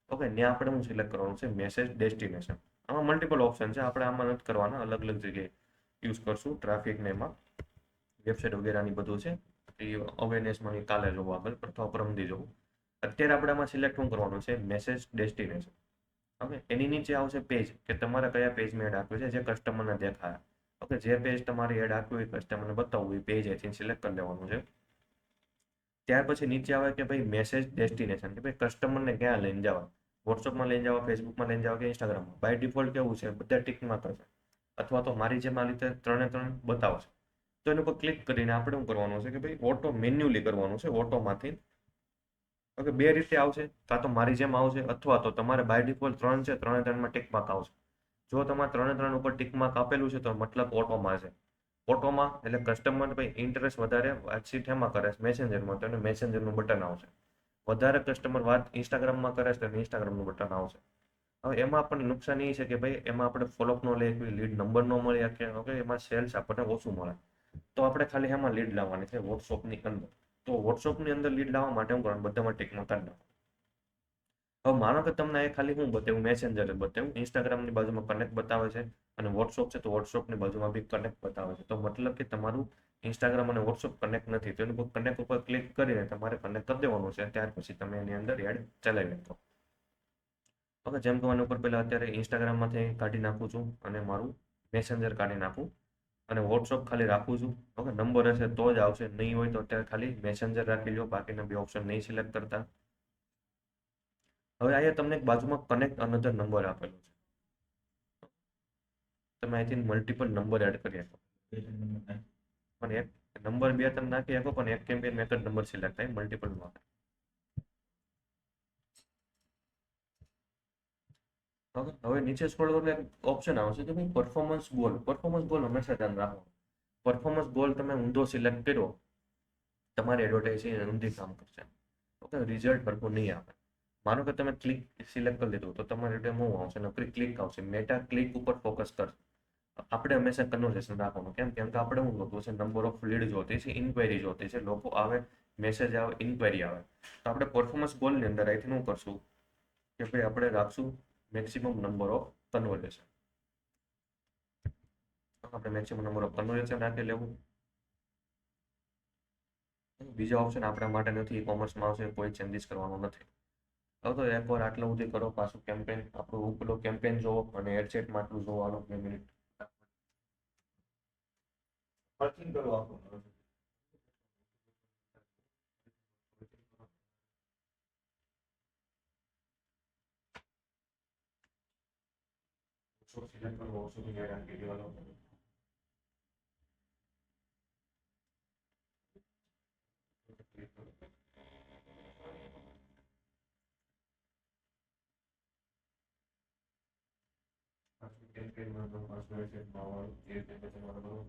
Speaker 1: ઓકે, ત્યાં આપણે શું સિલેક્ટ કરવાનું છે? Message destination. આમાં મલ્ટિપલ ઓપ્શન છે, આપણે આમાં નથી કરવાના, અલગ અલગ જગ્યાએ યુઝ કરશું. ટ્રાફિકને એમાં વેબસાઇટ વગેરેની બધું છે એ અવેરનેસમાં કાલે જોવું, આગળ અથવા પરમદી જોવું. અત્યારે આપણે આમાં સિલેક્ટ શું કરવાનું છે? Message destination. ઓકે, એની નીચે આવશે પેજ, કે તમારે કયા પેજમાં એડ આપ્યું છે, જે કસ્ટમરને દેખાય. ઓકે, જે પેજ તમારે એડ આપ્યું હોય કસ્ટમરને બતાવવું, એ પેજ અહીંથી સિલેક્ટ કરી લેવાનું છે. ત્યાર પછી નીચે આવે કે ભાઈ મેસેજ ડેસ્ટિનેશન, કે ભાઈ કસ્ટમરને ક્યાં લઈને જવા. વોટ્સઅપમાં લઈને જવા, ફેસબુકમાં લઈને જવા કે ઇન્સ્ટાગ્રામમાં. બાય ડિફોલ્ટ કેવું છે? બધા ટિકમાં કરશે, અથવા તો મારી જેમ આ રીતે 3 બતાવશે. તો એની ઉપર ક્લિક કરીને આપણે શું કરવાનું છે કે ભાઈ ઓટો મેન્યુઅલી કરવાનું છે, ઓટોમાંથી. ઓકે, બે રીતે આવશે, કાં તો મારી જેમ આવશે, અથવા તો તમારે બાય ડિફોલ્ટ 3 છે, 3 ટિક માર્ક આવશે. જો તમારે 3 ઉપર ટિક માર્ક આપેલું છે તો મતલબ ઓટોમાં છે. ઓટોમાં એટલે કસ્ટમર ભાઈ ઇન્ટરેસ્ટ વધારે વાતચીત એમાં કરે છે મેસેન્જરમાં, તો એને મેસેન્જરનું બટન આવશે. વધારે કસ્ટમર વાત ઇન્સ્ટાગ્રામમાં કરે છે તો ઇન્સ્ટાગ્રામનું બટન આવશે. હવે એમાં આપણને નુકસાન એ છે કે ભાઈ એમાં આપણે ફોલોઅપ ન લઈએ, કોઈ લીડ નંબર ન મળી શકે. ઓકે, એમાં સેલ્સ આપણને ઓછું મળે. તો આપણે ખાલી એમાં લીડ લાવવાની છે વોટ્સઅપની અંદર. તો વોટ્સઅપની અંદર લીડ લાવવા માટે હું કરવાનું? બધામાં ટિકમાં કરી નાખો. હવે માનો કે તમને એ ખાલી હું બતાવ્યું? મેસેન્જર બતાવ્યું. ઇન્સ્ટાગ્રામની બાજુમાં કનેક્ટ બતાવે છે, અને વોટ્સઅપ છે તો વોટ્સઅપની બાજુમાં બી કનેક્ટ બતાવે છે. તો મતલબ કે તમારું ઇન્સ્ટાગ્રામ અને વોટ્સઅપ કનેક્ટ નથી. તો એનું કનેક્ટ ઉપર ક્લિક કરીને તમારે કનેક્ટ કરી દેવાનું છે. ત્યાર પછી તમે એની અંદર એડ ચલાવી શકો. ઓકે, જેમ કે મને ઉપર પહેલાં અત્યારે ઇન્સ્ટાગ્રામમાંથી કાઢી નાખું છું, અને મારું મેસેન્જર કાઢી નાખું, અને વોટ્સઅપ ખાલી રાખું છું. ઓકે, નંબર હશે તો જ આવશે, નહીં હોય તો અત્યારે ખાલી મેસેન્જર રાખી લો, બાકીના બે ઓપ્શન નહીં સિલેક્ટ કરતા. હવે અહીંયા તમને એક બાજુમાં કનેક્ટ અનધર નંબર આપેલો છે. તમે અહીંથી મલ્ટિપલ નંબર એડ કરી શકો. પણ એક નંબર બે તમે નાખી શકો, પણ એક કેમ્પેન એક જ નંબર સિલેક્ટ થાય, મલ્ટિપલમાં. ઓકે, હવે નીચે સ્ક્રોલ કરો એક ઓપ્શન આવશે કે ભાઈ પરફોર્મન્સ ગોલ. પરફોર્મન્સ ગોલ હંમેશા ધ્યાન રાખો. પરફોર્મન્સ ગોલ તમે ઊંધો સિલેક્ટ કર્યો, તમારી એડવર્ટાઇઝિંગ ઊંધી કામ કરશે. ઓકે, રિઝલ્ટ ભરપૂર નહીં આવે. માનો કે તમે ક્લિક સિલેક્ટ કરી લીધું, તો તમારે શું આવશે? નોકરી ક્લિક આવશે. મેટા ક્લિક ઉપર ફોકસ કરશે. આપણે હંમેશા કન્વર્ઝેશન રાખવાનું. કેમ કે આપણે શું જોતું છે? નંબર ઓફ લીડ જોતી છે, ઇન્ક્વાયરી જોતી છે. લોકો આવે, મેસેજ આવે, ઇન્ક્વાયરી આવે. તો આપણે પરફોર્મન્સ ગોલની અંદર અહીંથી શું કરશું કે ભાઈ આપણે રાખશું મેક્સિમમ નંબર ઓફ કન્વર્ઝેશન. આપણે મેક્સિમમ નંબર ઓફ કન્વર્ઝેશન રાખી લેવું. બીજા ઓપ્શન આપણા માટે નથી, કોમર્સમાં આવશે, કોઈ ચેન્જીસ કરવાનું નથી. હવે તો એકવાર આટલું સુધી કરો, પાછું કેમ્પેન આપણું પેલો કેમ્પેન જોવો અને હેડસેટમાં આટલું જોવાનું 2 મિનિટ વર્કિંગ કરો આપણું. સિલેક્ટ કરવો, ઓછું એડ આપી દેવાનો. કેમ્પેનમાં તો પાછું હેડસેટમાં આવવાનું, એ રીતે પછી મારો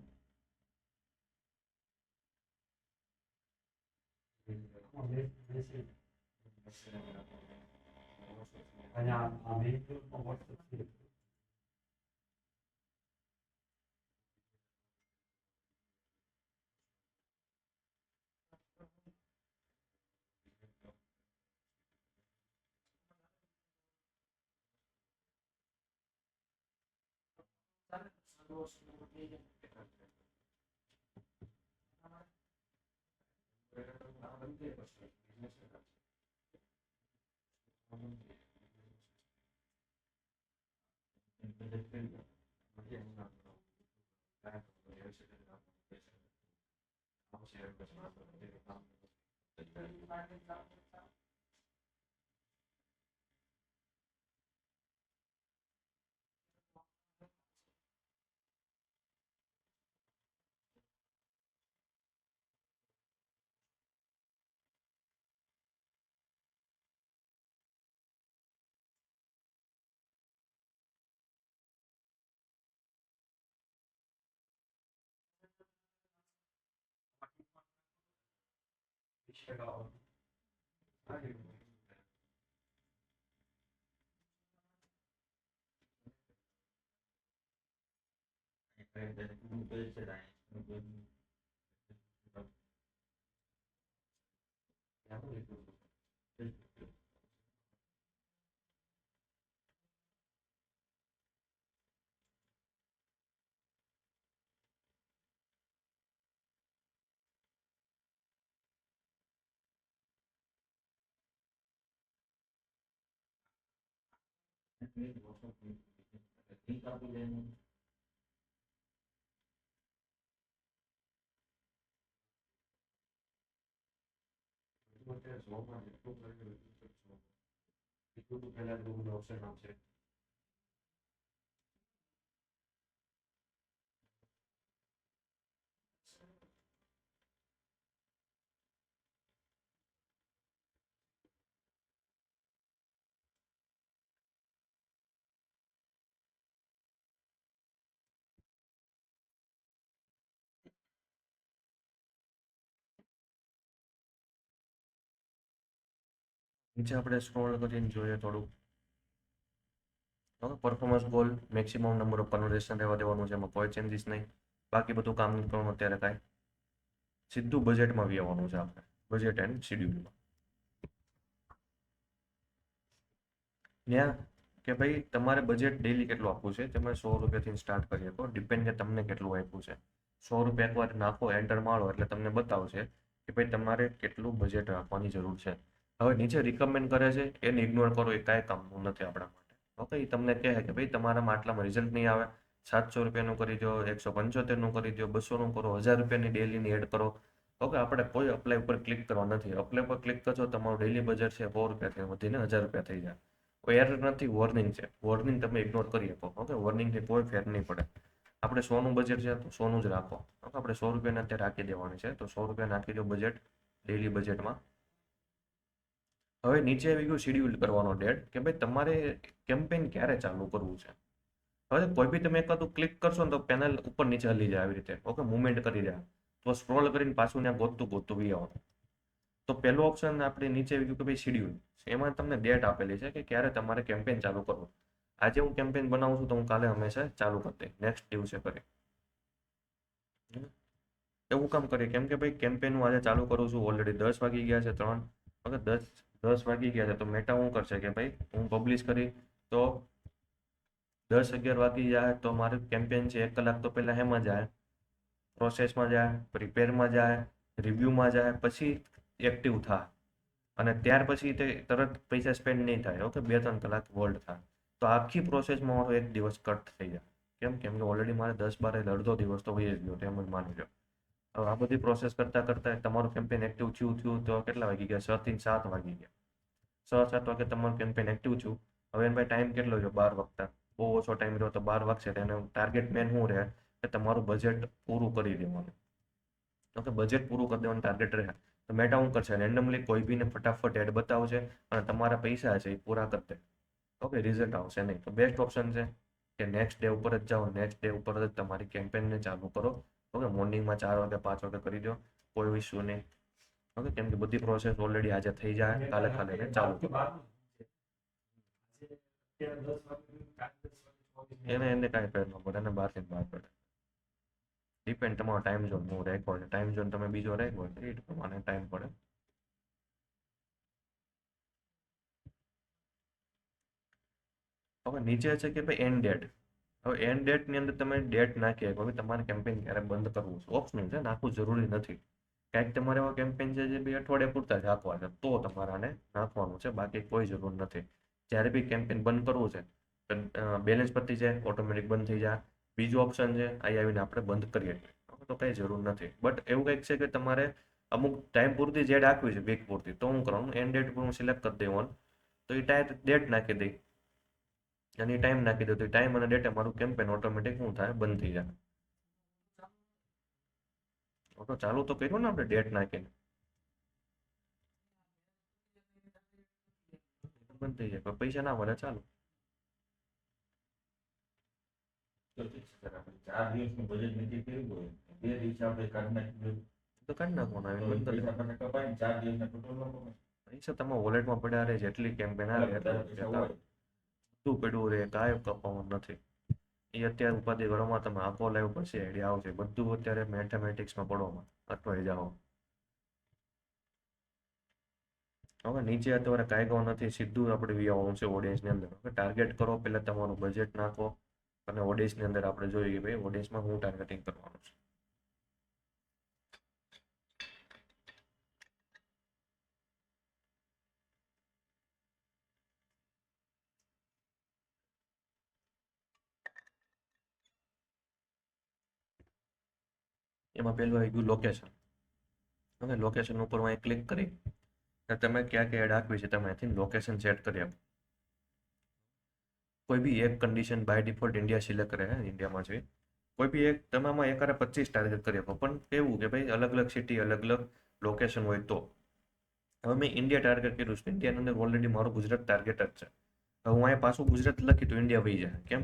Speaker 1: નીચે આપણે સ્ક્રોલ કરીને જોઈએ થોડું. Performance goal maximum number of conversion રહેવા દેવાનું છે, એમાં કોઈ ચેન્જીસ નહીં. બાકી બધું કામ કરવાનું અત્યારે કાંઈ. સીધું બજેટમાં બી આવવાનું છે આપણે, બજેટ એન્ડ શિડ્યુલમાં. ત્યાં કે ભાઈ તમારે બજેટ ડેલી કેટલું આપવું છે, તમે 100 રૂપિયાથી સ્ટાર્ટ કરી શકો. ડિપેન્ડ કે તમને કેટલું આપ્યું છે. 100 રૂપિયા એકવાર નાખો, એન્ટર મારો એટલે તમને બતાવશે કે ભાઈ તમારે કેટલું બજેટ રાખવાની જરૂર છે. હવે નીચે રિકમેન્ડ કરે છે, એને ઇગ્નોર કરો, એ કાંઈ કામનું નથી આપણા માટે. ઓકે, એ તમને કહે કે ભાઈ તમારામાં આટલામાં રિઝલ્ટ નહીં આવે, 700 રૂપિયાનું કરી દો, 175નું કરી દો, 200નું કરો, 1000 રૂપિયાની ડેલીની એડ કરો. ઓકે, આપણે કોઈ અપ્લાય ઉપર ક્લિક કરવા નથી. અપ્લાય પર ક્લિક કરશો, તમારું ડેલી બજેટ છે 100 રૂપિયાથી વધીને 1000 રૂપિયા થઈ જાય. કોઈ એરર નથી, વોર્નિંગ છે. વોર્નિંગ તમે ઇગ્નોર કરી શકો. ઓકે, વોર્નિંગથી કોઈ ફેર નહીં પડે. આપણે 100નું બજેટ છે તો 100નું જ રાખો. ઓકે, આપણે 100 રૂપિયાને અત્યારે રાખી દેવાની છે, તો 100 રૂપિયા નાખી દો બજેટ, ડેલી બજેટમાં. હવે નીચે આવી ગયું શિડ્યુલ કરવાનો ડેટ, કે ભાઈ તમારે કેમ્પેન ક્યારે ચાલુ કરવું છે. હવે કોઈ બી તમે એકાદું ક્લિક કરશો ને તો પેનલ ઉપર નીચે હલી જાય આવી રીતે. ઓકે, મુવમેન્ટ કરી જાય તો સ્ક્રોલ કરીને પાછું ત્યાં ગોતતું બી આવવાનું. તો પહેલો ઓપ્શન આપણે નીચે આવી ગયું કે ભાઈ શિડ્યુલ. એમાં તમને ડેટ આપેલી છે કે ક્યારે તમારે કેમ્પેન ચાલુ કરવું. આજે હું કેમ્પેન બનાવું છું તો હું કાલે હંમેશા ચાલુ કરી દઈ, નેક્સ્ટ દિવસે કરી. એવું કામ કરીએ કેમ કે ભાઈ કેમ્પેન હું આજે ચાલુ કરું છું, ઓલરેડી 10 વાગી ગયા છે 3. ઓકે, 10 વાગી ગયા છે તો મેટા શું કરશે કે ભાઈ હું પબ્લિશ કરી તો 10-11 વાગી જાય તો મારું કેમ્પેન છે 1 કલાક તો પહેલાં એમાં જાય, પ્રોસેસમાં જાય, પ્રિપેરમાં જાય, રિવ્યૂમાં જાય, પછી એક્ટિવ થાય. અને ત્યાર પછી તે તરત પૈસા સ્પેન્ડ નહીં થાય. ઓકે, 2-3 કલાક હોલ્ડ થાય. તો આખી પ્રોસેસમાં મારો 1 દિવસ કટ થઈ જાય. કેમ કે ઓલરેડી મારે 10-12 એટલે અડધો દિવસ તો વહી જ ગયો, એમ જ માની લો. હવે આ બધી પ્રોસેસ કરતાં કરતાં તમારું કેમ્પેન એક્ટિવ થયું તો કેટલા વાગી ગયા? 6 થી 7 વાગી ગયા. 6-7 વાગે તમારું કેમ્પેન એક્ટિવ થયું. હવે એનો ભાઈ ટાઈમ કેટલો રહ્યો? 12 વાગતા. બહુ ઓછો ટાઈમ રહ્યો તો 12 વાગશે. એનું ટાર્ગેટ મેન શું રહે કે તમારું બજેટ પૂરું કરી દેવાનું. ઓકે, બજેટ પૂરું કરી દેવાનું ટાર્ગેટ રહે તો મેટા શું કરશે? રેન્ડમલી કોઈ બીને ફટાફટ એડ બતાવશે અને તમારા પૈસા છે એ પૂરા કરી દે. ઓકે, રિઝલ્ટ આવશે નહીં. તો બેસ્ટ ઓપ્શન છે કે નેક્સ્ટ ડે ઉપર જ જાઓ, નેક્સ્ટ ડે ઉપર જ તમારી કેમ્પેનને ચાલુ કરો. ઓકે, મોર્નિંગમાં 4 વાગે 5 વાગે કરી દો, કોઈ ઇશ્યુ નહીં. ઓકે, કેમ કે બધી પ્રોસેસ ઓલરેડી આજે થઈ જાય, કાલે ખાલી ચાલુ કરો. એને કાંઈ ફેર ન પડે, એને બહારથી બહાર પડે. ડિપેન્ડ તમારો ટાઈમ ઝોન હું રાખ્યો છે. ટાઈમ ઝોન તમે બીજો રાખ્યો તો એ પ્રમાણે ટાઈમ પડે. હવે નીચે છે કે ભાઈ એન્ડ ડેટ. હવે એન્ડ ડેટની અંદર તમે ડેટ નાખીએ કે તમારે કેમ્પેન ક્યારે બંધ કરવું છે. ઓપ્શનલ છે, નાખવું જરૂરી નથી. કાંઈક તમારે એવા કેમ્પેન છે જે બી અઠવાડિયા પૂરતા જ રાખવા છે તો તમારે આને નાખવાનું છે, બાકી કોઈ જરૂર નથી. જ્યારે બી કેમ્પેન બંધ કરવું છે, બેલેન્સ પતી જાય ઓટોમેટિક બંધ થઈ જાય. બીજું ઓપ્શન છે અહીં આવીને આપણે બંધ કરીએ તો કંઈ જરૂર નથી. બટ એવું કંઈક છે કે તમારે અમુક ટાઈમ પૂરતી જેડ આપવી છે, વીક પૂરતી, તો હું કરવાનું એન્ડ ડેટ પર હું સિલેક્ટ કરી દેવાનું. તો એ ટાઈમ ડેટ નાખી દઈ અને ટાઈમ નાખી દો તો ટાઈમ અને ડેટે મારું કેમ્પેન ઓટોમેટિક શું થાય? બંધ થઈ જાય. ઓટો ચાલુ તો કર્યું ને આપણે ડેટ નાખીને, બંધ થઈ જાય. પૈસા ના મળે ચાલુ.
Speaker 2: 4 દિવસનું બજેટ નક્કી કર્યું હોય, 2 દિવસે આપણે કાઢી નાખી
Speaker 1: તો કાઢી નાખવાનું આવીને બંધ કરી
Speaker 2: પૈસા મને કપાય ને 4 દિવસના ટોટલ લોકો
Speaker 1: પૈસા તમારા વોલેટમાં પડ્યા રહે જેટલી કેમ્પેન આવે એટલું
Speaker 2: પૈસા હોય
Speaker 1: બધું પડ્યું રહે કાંઈ કપાવવાનું નથી. એ અત્યારે ઉપાધિ ઘરોમાં તમે આખો લાઈવ પછી આઈડિયા આવશે બધું અત્યારે મેથેમેટિક્સમાં પડવામાં અટવાઈ જાઓ. હવે નીચે અત્યારે કાંઈ નથી સીધું આપણે વી આવવાનું છે ઓડિયન્સની અંદર. હવે ટાર્ગેટ કરો પહેલાં તમારું બજેટ નાખો અને ઓડિયન્સની અંદર આપણે જોઈએ કે ભાઈ ઓડિયન્સમાં હું ટાર્ગેટિંગ કરવાનું છે. એમાં પહેલું આવી ગયું લોકેશન. હવે લોકેશન ઉપર હું ક્લિક કરી તમે ક્યાં ક્યાં એડ આપવી છે તમે અહીંથી લોકેશન સેટ કરી આપો. કોઈ બી એક condition by default India select કરે ઇન્ડિયામાં છે કોઈ બી એક તમે આમાં એકારે 25 ટાર્ગેટ કરી આપો પણ કેવું કે ભાઈ અલગ અલગ સિટી અલગ અલગ લોકેશન હોય તો. હવે મેં ઇન્ડિયા ટાર્ગેટ કર્યું છે ઇન્ડિયાની અંદર ઓલરેડી મારું ગુજરાત ટાર્ગેટ જ છે. હવે હું અહીંયા પાછું ગુજરાત લખી તો ઇન્ડિયા વહી જાય કેમ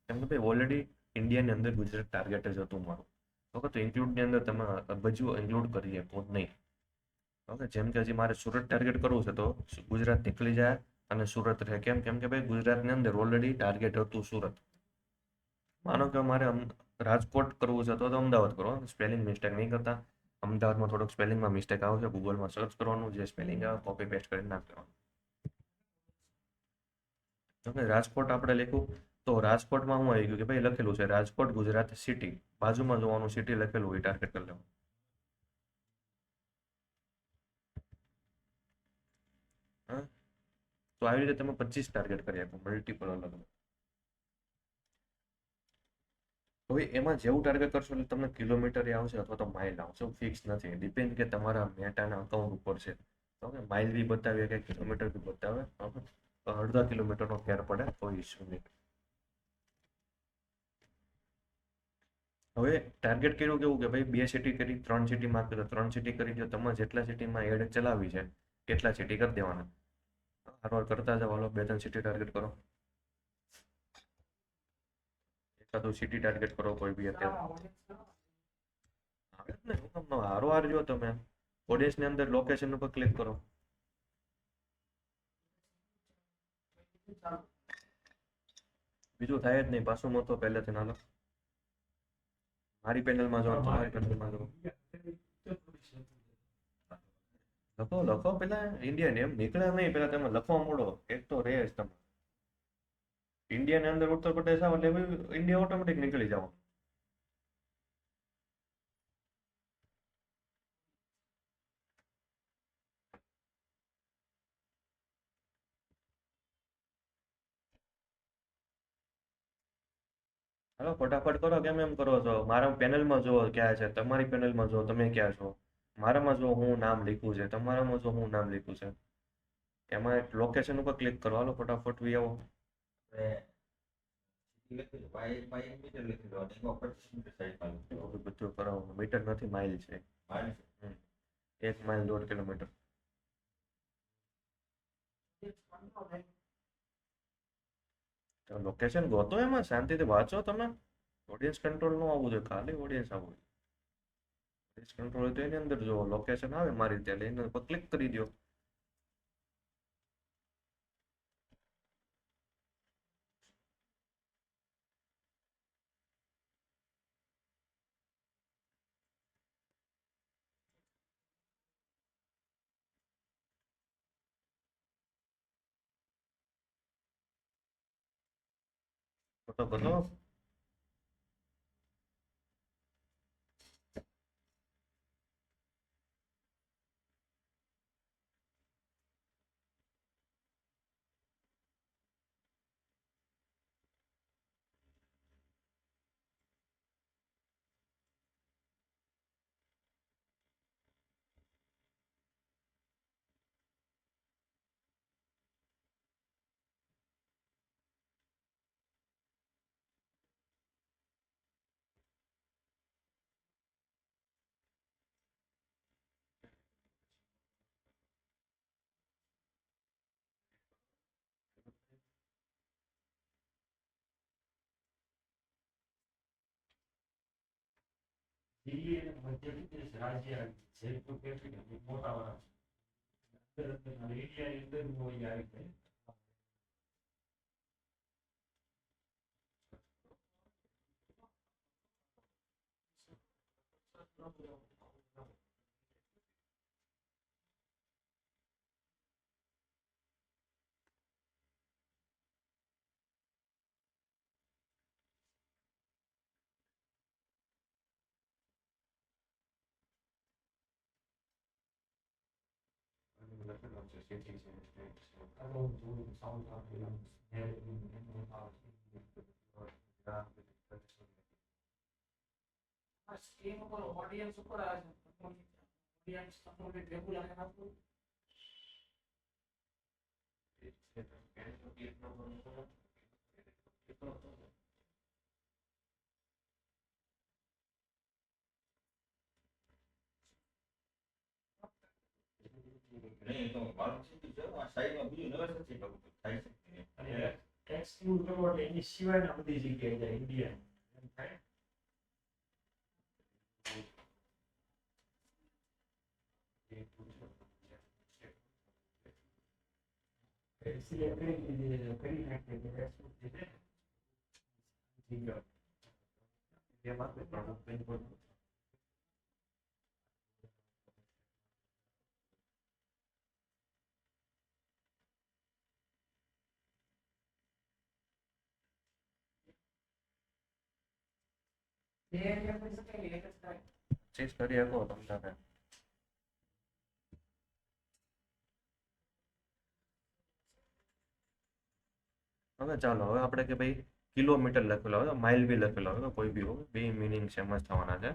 Speaker 1: કે ભાઈ ઓલરેડી ઇન્ડિયાની અંદર ગુજરાત ટાર્ગેટ જ હતું મારું. ઓકે તો ઇન્ક્લુડની અંદર તમે બધું ઇન્ક્લુડ કરી શકો નહીં. ઓકે જેમ કે હજી મારે સુરત ટાર્ગેટ કરવું છે તો ગુજરાત નીકળી જાય અને સુરત રહે કેમ કેમ કે ભાઈ ગુજરાતની અંદર ઓલરેડી ટાર્ગેટ હતું સુરત. માનો કે મારે રાજકોટ કરવું છે તો અમદાવાદ કરો સ્પેલિંગ મિસ્ટેક નહીં કરતા. અમદાવાદમાં થોડોક સ્પેલિંગમાં મિસ્ટેક આવશે ગૂગલમાં સર્ચ કરવાનું જે સ્પેલિંગ આવે કોપી પેસ્ટ કરી નાખ દેવાનું. ઓકે રાજકોટ આપણે લખ્યું તો રાજકોટમાં હું આવી ગયું કે ભાઈ લખેલું છે રાજકોટ ગુજરાત સિટી બાજુમાં જોવાનું સિટી લખેલું હોય ટાર્ગેટ કરી લેવાનું. હા તો આવી રીતે તમે 25 ટાર્ગેટ કરી આપો મલ્ટિપલ અલગ અલગ. હવે એમાં જેવું ટાર્ગેટ કરશો એટલે તમને કિલોમીટર આવશે અથવા તો માઇલ આવશે ફિક્સ નથી ડિપેન્ડ કે તમારા મેટાના અકાઉન્ટ ઉપર છે. ઓકે માઇલ બી બતાવે કે કિલોમીટર બી બતાવે ઓકે અડધા કિલોમીટરનો ફેર પડે કોઈ ઇસ્યુ નહીં. હવે ટાર્ગેટ કર્યું કેવું કે ભાઈ 2 સિટી કરી 3 સિટી માર્ક તો 3 સિટી કરી દો તમારે જેટલા સિટીમાં એડ ચલાવી છે એટલા સિટી કરી દેવાના. હારવાર કરતા જાવ હાલો 2-3 સિટી ટાર્ગેટ કરો એકાદું સિટી ટાર્ગેટ કરો કોઈ બી અત્યારે આવે જ ને હું તમને હારો હાર જો તમે ઓડિયન્સની અંદર લોકેશન ઉપર ક્લિક કરો બીજું થાય જ નહીં પાછું મતો પહેલેથી ના લો. મારી પેનલમાં જો તમારી પેનલમાં જો લખો લખો પેલા ઇન્ડિયન એમ નીકળે નહીં પેલા તમે લખવા મળો એક તો રહે જ તમે ઇન્ડિયાની અંદર ઉત્તર પ્રદેશ આવો એટલે ઇન્ડિયા ઓટોમેટિક નીકળી જાવ. હાલો ફટાફટ કરો કેમ એમ કરો છો મારા પેનલમાં જુઓ ક્યાં છે તમારી પેનલમાં જુઓ તમે ક્યાં છો મારામાં જો હું નામ લખ્યું છે તમારામાં જો હું નામ લખ્યું છે એમાં લોકેશન ઉપર ક્લિક કરો હાલો ફટાફટ વી આવો. બધું કરાવવાનું મીટર નથી માઇલ છે 1 માઇલ 1.5 કિલોમીટર. લોકેશન ગોતો એમાં શાંતિથી વાંચો તમે ઓડિયન્સ કંટ્રોલ નો આવવું જોઈએ ખાલી ઓડિયન્સ આવવું જોઈએ. ઓડિયન્સ કંટ્રોલ તો એની અંદર જો લોકેશન આવે મારી રીતે એના પર ક્લિક કરી દો. ફોટો બધો
Speaker 2: દિલ્હી અને મધ્ય પ્રદેશ રાજ્ય જયપુર કેપિટલ મોટા વાળા છે અંદર ઇન્ડિયાની અંદર હોય આવી જાય
Speaker 1: લખેલું છે સિટી છે સ્ટેટ છે
Speaker 2: સાઉથ આફ્રિકા સ્કીમ ઉપર ઓડિયન્સ ઉપર આવે છે ઓડિયન્સ તમને રેગ્યુલર આપવું
Speaker 3: નહીં તો મારું સીધું છે આ સાઈડમાં બીજું નવે છે થાય છે
Speaker 2: અને એક્સક્લુડ કરો એટલે એની સિવાયના બધી જગ્યાએ જાય ઇન્ડિયન એમ થાય સિલેક્ટ કરી નાખીએ કે એક્સક્લુડ જે છે જગ્યા
Speaker 1: એમાં કોઈ પણ પિનકોડ
Speaker 2: બે એરિયા કરી શકાય એક જ થાય
Speaker 1: ચેસ કરી શકો તમને હવે ચાલો હવે આપણે કે ભાઈ કિલોમીટર લખેલો હોય માઇલ બી લખેલો હોય કોઈ બી હોય બે મિનિંગ સેમ જ થવાના છે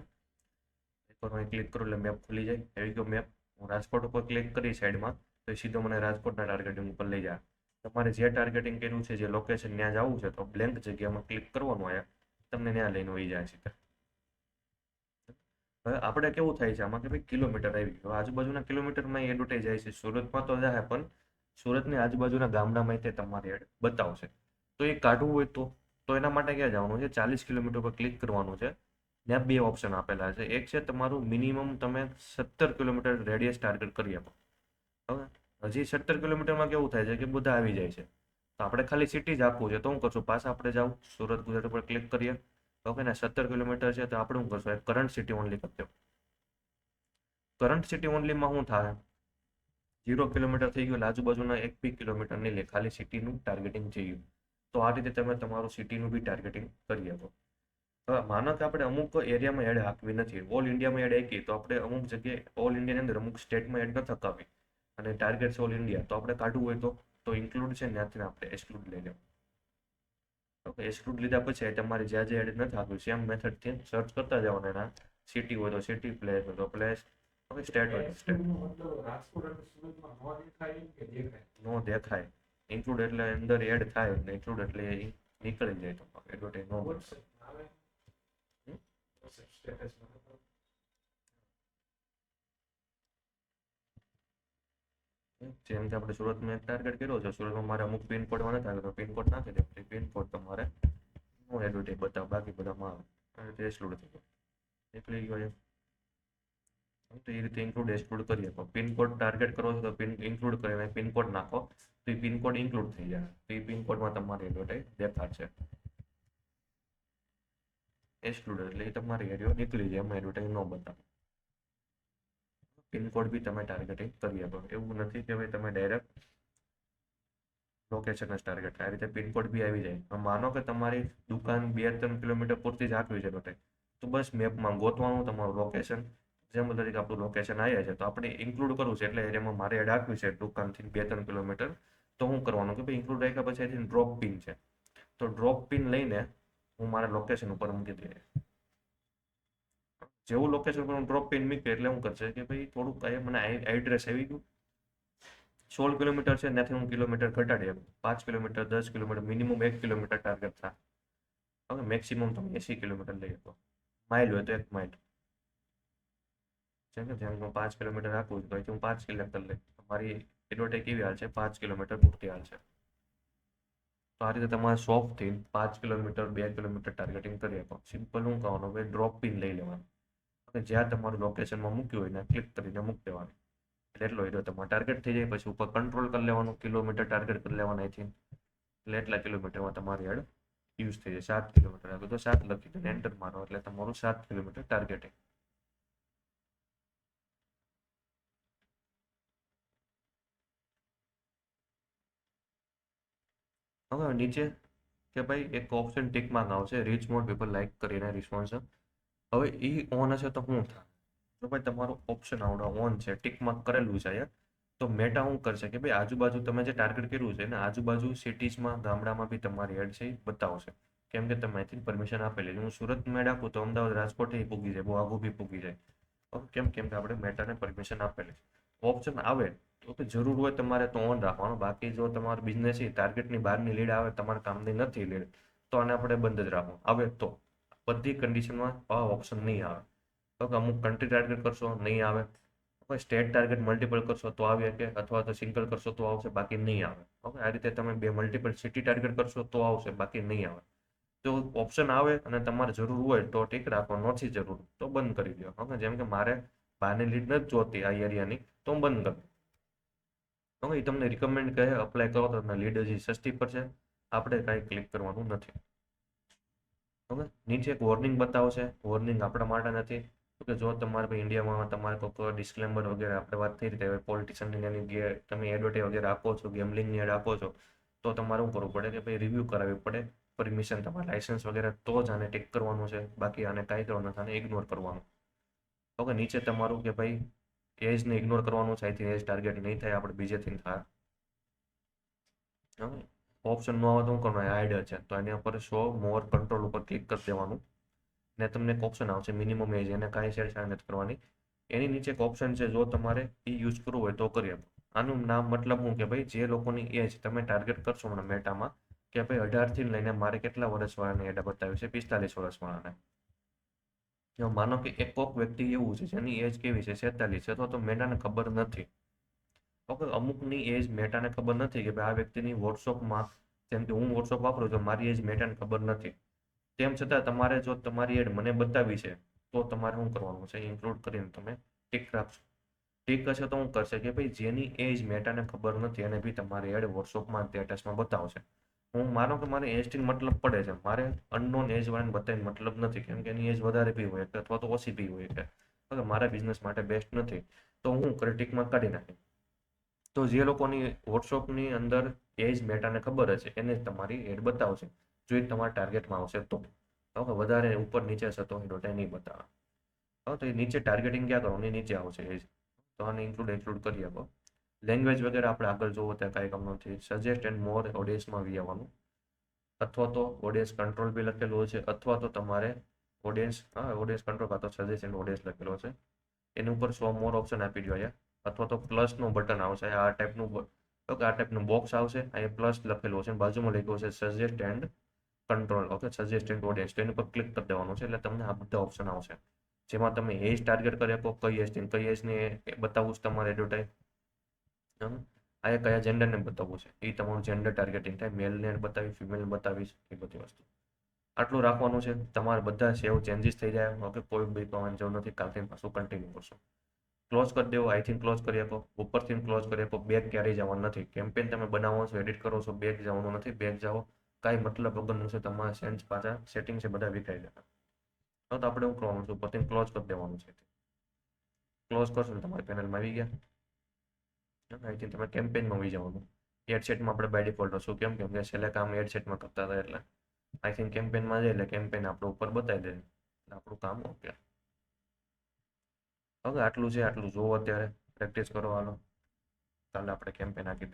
Speaker 1: એકવાર હું ક્લિક કરું એટલે મેપ ખુલી જાય એવી ગયો મેપ હું રાજકોટ ઉપર ક્લિક કરી સાઈડમાં તો સીધો મને રાજકોટના ટાર્ગેટિંગ ઉપર લઈ જાય તમારે જે ટાર્ગેટિંગ કર્યું છે જે લોકેશન ત્યાં જવું છે તો બ્લેન્ક જગ્યામાં ક્લિક કરવાનું હોય તમને ત્યાં લઈને વહી જાય છે હવે આપણે કેવું થાય છે આમાં કે ભાઈ કિલોમીટર આવી ગયું આજુબાજુના કિલોમીટરમાં એડવર્ટાઈઝ જાય છે સુરતમાં તો જાય પણ સુરતની આજુબાજુના ગામડામાં તે તમારે એડ બતાવશે તો એ કાઢવું હોય તો એના માટે ક્યાં જવાનું છે 40 કિલોમીટર પર ક્લિક કરવાનું છે ત્યાં બે ઓપ્શન આપેલા છે એક છે તમારું મિનિમમ તમે 17 કિલોમીટર રેડિયસ ટાર્ગેટ કરી આપો હવે હજી 17 કિલોમીટરમાં કેવું થાય છે કે બધા આવી જાય છે તો આપણે ખાલી સિટી જ આપવું છે તો હું કરશું પાછા આપણે જાઉં સુરત ગુજરાત ઉપર ક્લિક કરીએ ઓકે ને 17 કિલોમીટર છે તો આપણે શું કરશું એક કરંટ સિટી ઓનલી કરી દો કરંટ સિટી ઓનલીમાં શું થાય 0 કિલોમીટર થઈ ગયું આજુબાજુના 1 બી કિલોમીટર નહીં લે ખાલી સિટીનું ટાર્ગેટિંગ જોઈએ તો આ રીતે તમે તમારું સિટીનું બી ટાર્ગેટિંગ કરી શકો હવે માનો કે આપણે અમુક એરિયામાં એડ હાકવી નથી ઓલ ઇન્ડિયામાં એડ હાકી તો આપણે અમુક જગ્યાએ ઓલ ઇન્ડિયાની અંદર અમુક સ્ટેટમાં એડ નથી હકાવી અને ટાર્ગેટ છે ઓલ ઇન્ડિયા તો આપણે કાઢવું હોય તો ઇન્ક્લુડ છે ત્યાંથી આપણે એક્સક્લુડ લઈ લેવું ઓકે એક્સક્લુડ લીધા પછી તમારે જ્યાં જે એડ નથી આપ્યું સેમ મેથડથી સર્ચ કરતા જવાનું એના સિટી હોય તો સિટી પ્લેસ હોય તો પ્લેસ ઓકે સ્ટેટ હોય તો સ્ટેટ
Speaker 2: મતલબ રાજકોટ અને સુરતમાં ન દેખાય કે દેખાય
Speaker 1: નો દેખાય ઇન્ક્લુડ એટલે અંદર એડ થાય ને ઇન્ક્લુડ એટલે એ નીકળી જાય તો એડવર્ટાઈઝ નો મળશે
Speaker 2: આવે સ્ટેટસમાં
Speaker 1: જેમ કે આપણે સુરતમાં એક ટાર્ગેટ કર્યો છે સુરતમાં મારે અમુક પિનકોડમાં નથી આવ્યો તો પિનકોડ નાખી દે પિનકોડ તમારે હું એડવર્ટાઈઝ બતાવ બાકી બધામાં આવે તે એક્સક્લુડ થઈ ગયો નીકળી ગયો તો એ રીતે ઇન્ક્લુડ એક્સક્લુડ કરીએ તો પિનકોડ ટાર્ગેટ કરો છો તો ઇન્ક્લુડ કરીને પિનકોડ નાખો તો એ પિનકોડ ઇન્ક્લુડ થઈ જાય તો એ પિનકોડમાં તમારે એડવર્ટાઈઝ દેખાડશે એક્સક્લુડ એટલે એ તમારી એરિયો નીકળી જાય એમાં એડવર્ટાઈઝ ન બતાવે પિનકોડ બી તમે ટાર્ગેટિંગ કરી શકો એવું નથી કે ભાઈ તમે ડાયરેક્ટ લોકેશન જ ટાર્ગેટ આ રીતે પિનકોડ બી આવી જાય માનો કે તમારી દુકાન 2-3 કિલોમીટર પૂરતી જ આપવી છે તો બસ મેપમાં ગોતવાનું તમારું લોકેશન જેમ તરીકે આપણું લોકેશન આવ્યા છે તો આપણે ઇન્ક્લુડ કરવું છે એટલે એમાં મારે એડ આપવી છે દુકાનથી 2-3 કિલોમીટર તો હું કરવાનું કે ભાઈ ઇન્ક્લુડ રાખ્યા પછી અહીંથી ડ્રોપ પિન છે તો ડ્રોપ પિન લઈને હું મારા લોકેશન ઉપર મૂકી દઈએ જેવું લોકેશન પર હું ડ્રોપ પિન મૂક્યું એટલે હું કરશે કે ભાઈ થોડુંક મને એડ્રેસ આવી ગયું 16 કિલોમીટર છે ત્યાંથી હું કિલોમીટર ઘટાડી આપું 5 kilometre 10 kilometre minimum 1 kilometre target થાય હવે મેક્સિમમ તમે 80 કિલોમીટર લઈ શકો માઇલ હોય તો 1 માઇલ જેમ કે જેમ હું 5 કિલોમીટર રાખું તો અહીંથી હું 5 કિલોમીટર લઈ મારી એડવર્ટાઈઝ કેવી હાલ છે 5 કિલોમીટર પૂરતી હાલ છે તો આ રીતે તમારે શોપથી 5 કિલોમીટર 2 કિલોમીટર ટાર્ગેટિંગ કરી આપો સિમ્પલ હું કહેવાનું ભાઈ ડ્રોપ પિન લઈ લેવાનું અને જ્યાં તમારું લોકેશનમાં મૂક્યું હોય ને ક્લિક કરીને મૂકી દેવાનું, એટલે એટલો એરિયો તમારો ટાર્ગેટ થઈ જાય. પછી ઉપર કંટ્રોલ કરી લેવાનું, કિલોમીટર ટાર્ગેટ કરી લેવાના અહીંથી, એટલે એટલા કિલોમીટરમાં તમારી એડ યુઝ થઈ જાય. 7 કિલોમીટર આગળ તો 7 લખી દો, એન્ટર મારો એટલે તમારું 7 કિલોમીટર ટાર્ગેટિંગ. હવે નીચે કે ભાઈ એક ઓપ્શન ટિક માર્ક આવશે, રીચ મોર પીપલ લાઈક કરીને રિસ્પોન્સ. હવે એ ઓન હશે તો શું થાય? જો ભાઈ તમારું ઓપ્શન આવડો ઓન છે, ટિક માર્ક કરેલું છે અહીંયા, તો મેટા શું કરશે કે ભાઈ આજુબાજુ તમે જે ટાર્ગેટ કર્યું છે ને આજુબાજુ સિટીઝમાં ગામડામાં બી તમારી એડ છે એ બતાવશે, કેમ કે તમે અહીંથી પરમિશન આપેલી છે. હું સુરત મેડ આપું તો અમદાવાદ રાજકોટ પૂગી જાય, બહુ આગું બી પૂગી જાય. કેમ કેમ કે આપણે મેટાને પરમિશન આપેલી છે. ઓપ્શન આવે તો કે જરૂર હોય તમારે તો ઓન રાખવાનું, બાકી જો તમારો બિઝનેસ છે ટાર્ગેટની બહારની લીડ આવે, તમારા કામની નથી લીડ, તો આને આપણે બંધ જ રાખવું. આવે તો બધી કન્ડિશનમાં આ ઓપ્શન નહીં આવે. તો અમુક કન્ટ્રી ટાર્ગેટ કરશો નહીં આવે, સ્ટેટ ટાર્ગેટ મલ્ટિપલ કરશો તો આવે કે, અથવા તો સિંગલ કરશો તો આવશે, બાકી નહીં આવે. ઓકે, આ રીતે તમે બે મલ્ટિપલ સિટી ટાર્ગેટ કરશો તો આવશે, બાકી નહીં આવે. જો ઓપ્શન આવે અને તમારે જરૂર હોય તો ઠીક રાખો, નથી જરૂર તો બંધ કરી દો. ઓકે, જેમ કે મારે બહારની લીડ નથી જોતી આ એરિયાની, તો હું બંધ કરી દઉં. ઓકે, એ તમને રિકમેન્ડ કહે અપ્લાય કરો તો તમને લીડ હજી સસ્તી પડશે, આપણે કાંઈ ક્લિક કરવાનું નથી. ઓકે, નીચે એક વોર્નિંગ બતાવશે, વોર્નિંગ આપણા માટે નથી. કે જો તમારે ભાઈ ઇન્ડિયામાં તમારે કોઈ ડિસ્ક્લેમ્બર વગેરે આપણે વાત થઈ રીતે પોલિટિશિયનની એની તમે એડવર્ટાઈઝ વગેરે આપો છો, ગેમલિંગની એડ આપો છો, તો તમારે શું કરવું પડે કે ભાઈ રિવ્યૂ કરાવવી પડે, પરમિશન તમારે લાઇસન્સ વગેરે, તો જ આને ટિક કરવાનું છે, બાકી આને કાંઈ કરવાનું નથી, આને ઇગ્નોર કરવાનું. ઓકે, નીચે તમારું કે ભાઈ એજને ઇગ્નોર કરવાનું છે, અહીંથી એજ ટાર્ગેટ નહીં થાય, આપણે બીજેથી થાય. ઓકે, ઓપ્શન ન આવે તો શું કરવાનું, હાઇડ છે તો એની ઉપર શો મોર કંટ્રોલ ઉપર ક્લિક કરી દેવાનું, ને તમને એક ઓપ્શન આવશે મિનિમમ એજ, એને કાંઈ છેડછાડ નથી કરવાની. એની નીચે એક ઓપ્શન છે, જો તમારે એ યુઝ કરવું હોય તો કરી આપો. આનું નામ મતલબ શું કે ભાઈ જે લોકોની એજ તમે ટાર્ગેટ કરશો હમણાં મેટામાં, કે ભાઈ 18થી લઈને મારે કેટલા વર્ષવાળાને એડ બતાવ્યું છે, 45 વર્ષવાળાને. જો માનો કે એક કોક વ્યક્તિ એવું છે જેની એજ કેવી છે 46 છે, તો મેટાને ખબર નથી. ઓકે, અમુકની એજ મેટાને ખબર નથી કે ભાઈ આ વ્યક્તિની વોટ્સઅપમાં, જેમ કે હું વોટ્સઅપ વાપરું છું, મારી એજ મેટાને ખબર નથી. તેમ છતાં તમારે જો તમારી એડ મને બતાવી છે તો તમારે શું કરવાનું છે, ઇન્ક્લુડ કરીને તમે ટિક રાખશો. ટિક હશે તો શું કરશે કે ભાઈ જેની એજ મેટાને ખબર નથી એને બી તમારી એડ વોટ્સઅપમાં સ્ટેટસમાં બતાવશે. હું માનો કે મારે એજથી મતલબ પડે છે, મારે અનનોન એજ વાળાને બતાવીને મતલબ નથી, કેમ કે એની એજ વધારે બી હોય અથવા તો ઓછી બી હોય કે મારા બિઝનેસ માટે બેસ્ટ નથી, તો હું ક્રિટિકમાં કાઢી નાખી. તો જે લોકોની વોટ્સઅપની અંદર એજ મેટાને ખબર હશે એને જ તમારી એડ બતાવશે, જો એ તમારા ટાર્ગેટમાં આવશે તો. ઓકે, વધારે ઉપર નીચે હશે તો ડોટા નહીં બતાવે. હા, તો એ નીચે ટાર્ગેટિંગ ક્યાં કરવાનું, એ નીચે આવશે એજ, તો આને ઇન્ક્લુડ કરી આપો. લેંગ્વેજ વગેરે આપણે આગળ જોવો ત્યાં કાંઈ કામ નથી. સજેસ્ટ એન્ડ મોર ઓડિયન્સમાં વી આવવાનું, અથવા તો ઓડિયન્સ કંટ્રોલ બી લખેલો છે, અથવા તો તમારે ઓડિયન્સ ઓડિયન્સ કંટ્રોલ કાં તો સજેસ્ટ એન્ડ ઓડિયન્સ લખેલો છે, એની ઉપર સો મોર ઓપ્શન આપી દો અહીંયા, અથવા તો પ્લસનું બટન આવશે, આ ટાઈપનું બોક્સ આવશે, અહીંયા પ્લસ લખેલું છે, બાજુમાં લખ્યું છે suggest and control. Okay, suggest and audience, તેની ઉપર ક્લિક કરી દેવાનું છે, એટલે તમને આ બધા ઓપ્શન આવશે, જેમાં તમે એજ ટાર્ગેટ કરી આપો, કઈ એજને બતાવવું છે તમારે એડવર્ટાઈઝ, આ કયા જેન્ડરને બતાવવું છે, એ તમારું જેન્ડર ટાર્ગેટિંગ થાય, મેલને બતાવી, ફિમેલને બતાવીશ, એ બધી વસ્તુ. આટલું રાખવાનું છે, તમારે બધા સેવ ચેન્જીસ થઈ જાય. ઓકે, કોઈ બી કરવાની જરૂર નથી, કાલથી પાછું કન્ટિન્યુ કરશો. ક્લોઝ કરી દેવો, આઈથી ક્લોઝ કરી આપો, ઉપરથી ક્લોઝ કરી આપો. બેક ક્યારેય જવાનું નથી, કેમ્પેન તમે બનાવો છો, એડિટ કરો છો, બેક જવાનું નથી. બેક જાઓ કાંઈ મતલબ વગરનું છે, તમારા સેન્સ પાછા સેટિંગ છે બધા વિખાઈ જાય. તો આપણે શું કરવાનું છે, ઉપરથી ક્લોઝ કરી દેવાનું છે. ક્લોઝ કરશો ને તમારી પેનલમાં આવી ગયા. અહીંથી તમે કેમ્પેનમાં આવી જવાનું. એડસેટમાં આપણે બાય ડિફોલ્ટ હશું, કેમ કે છેલ્લે કામ એડસેટમાં કરતા હતા, એટલે આઈ થિંક કેમ્પેનમાં જાય એટલે કેમ્પેન આપણે ઉપર બતાવી દે એટલે આપણું કામ ઓકે. હવે આટલું છે, આટલું જોવો અત્યારે પ્રેક્ટિસ કરો. હાલો, કાલે આપણે કેમ્પેન આખી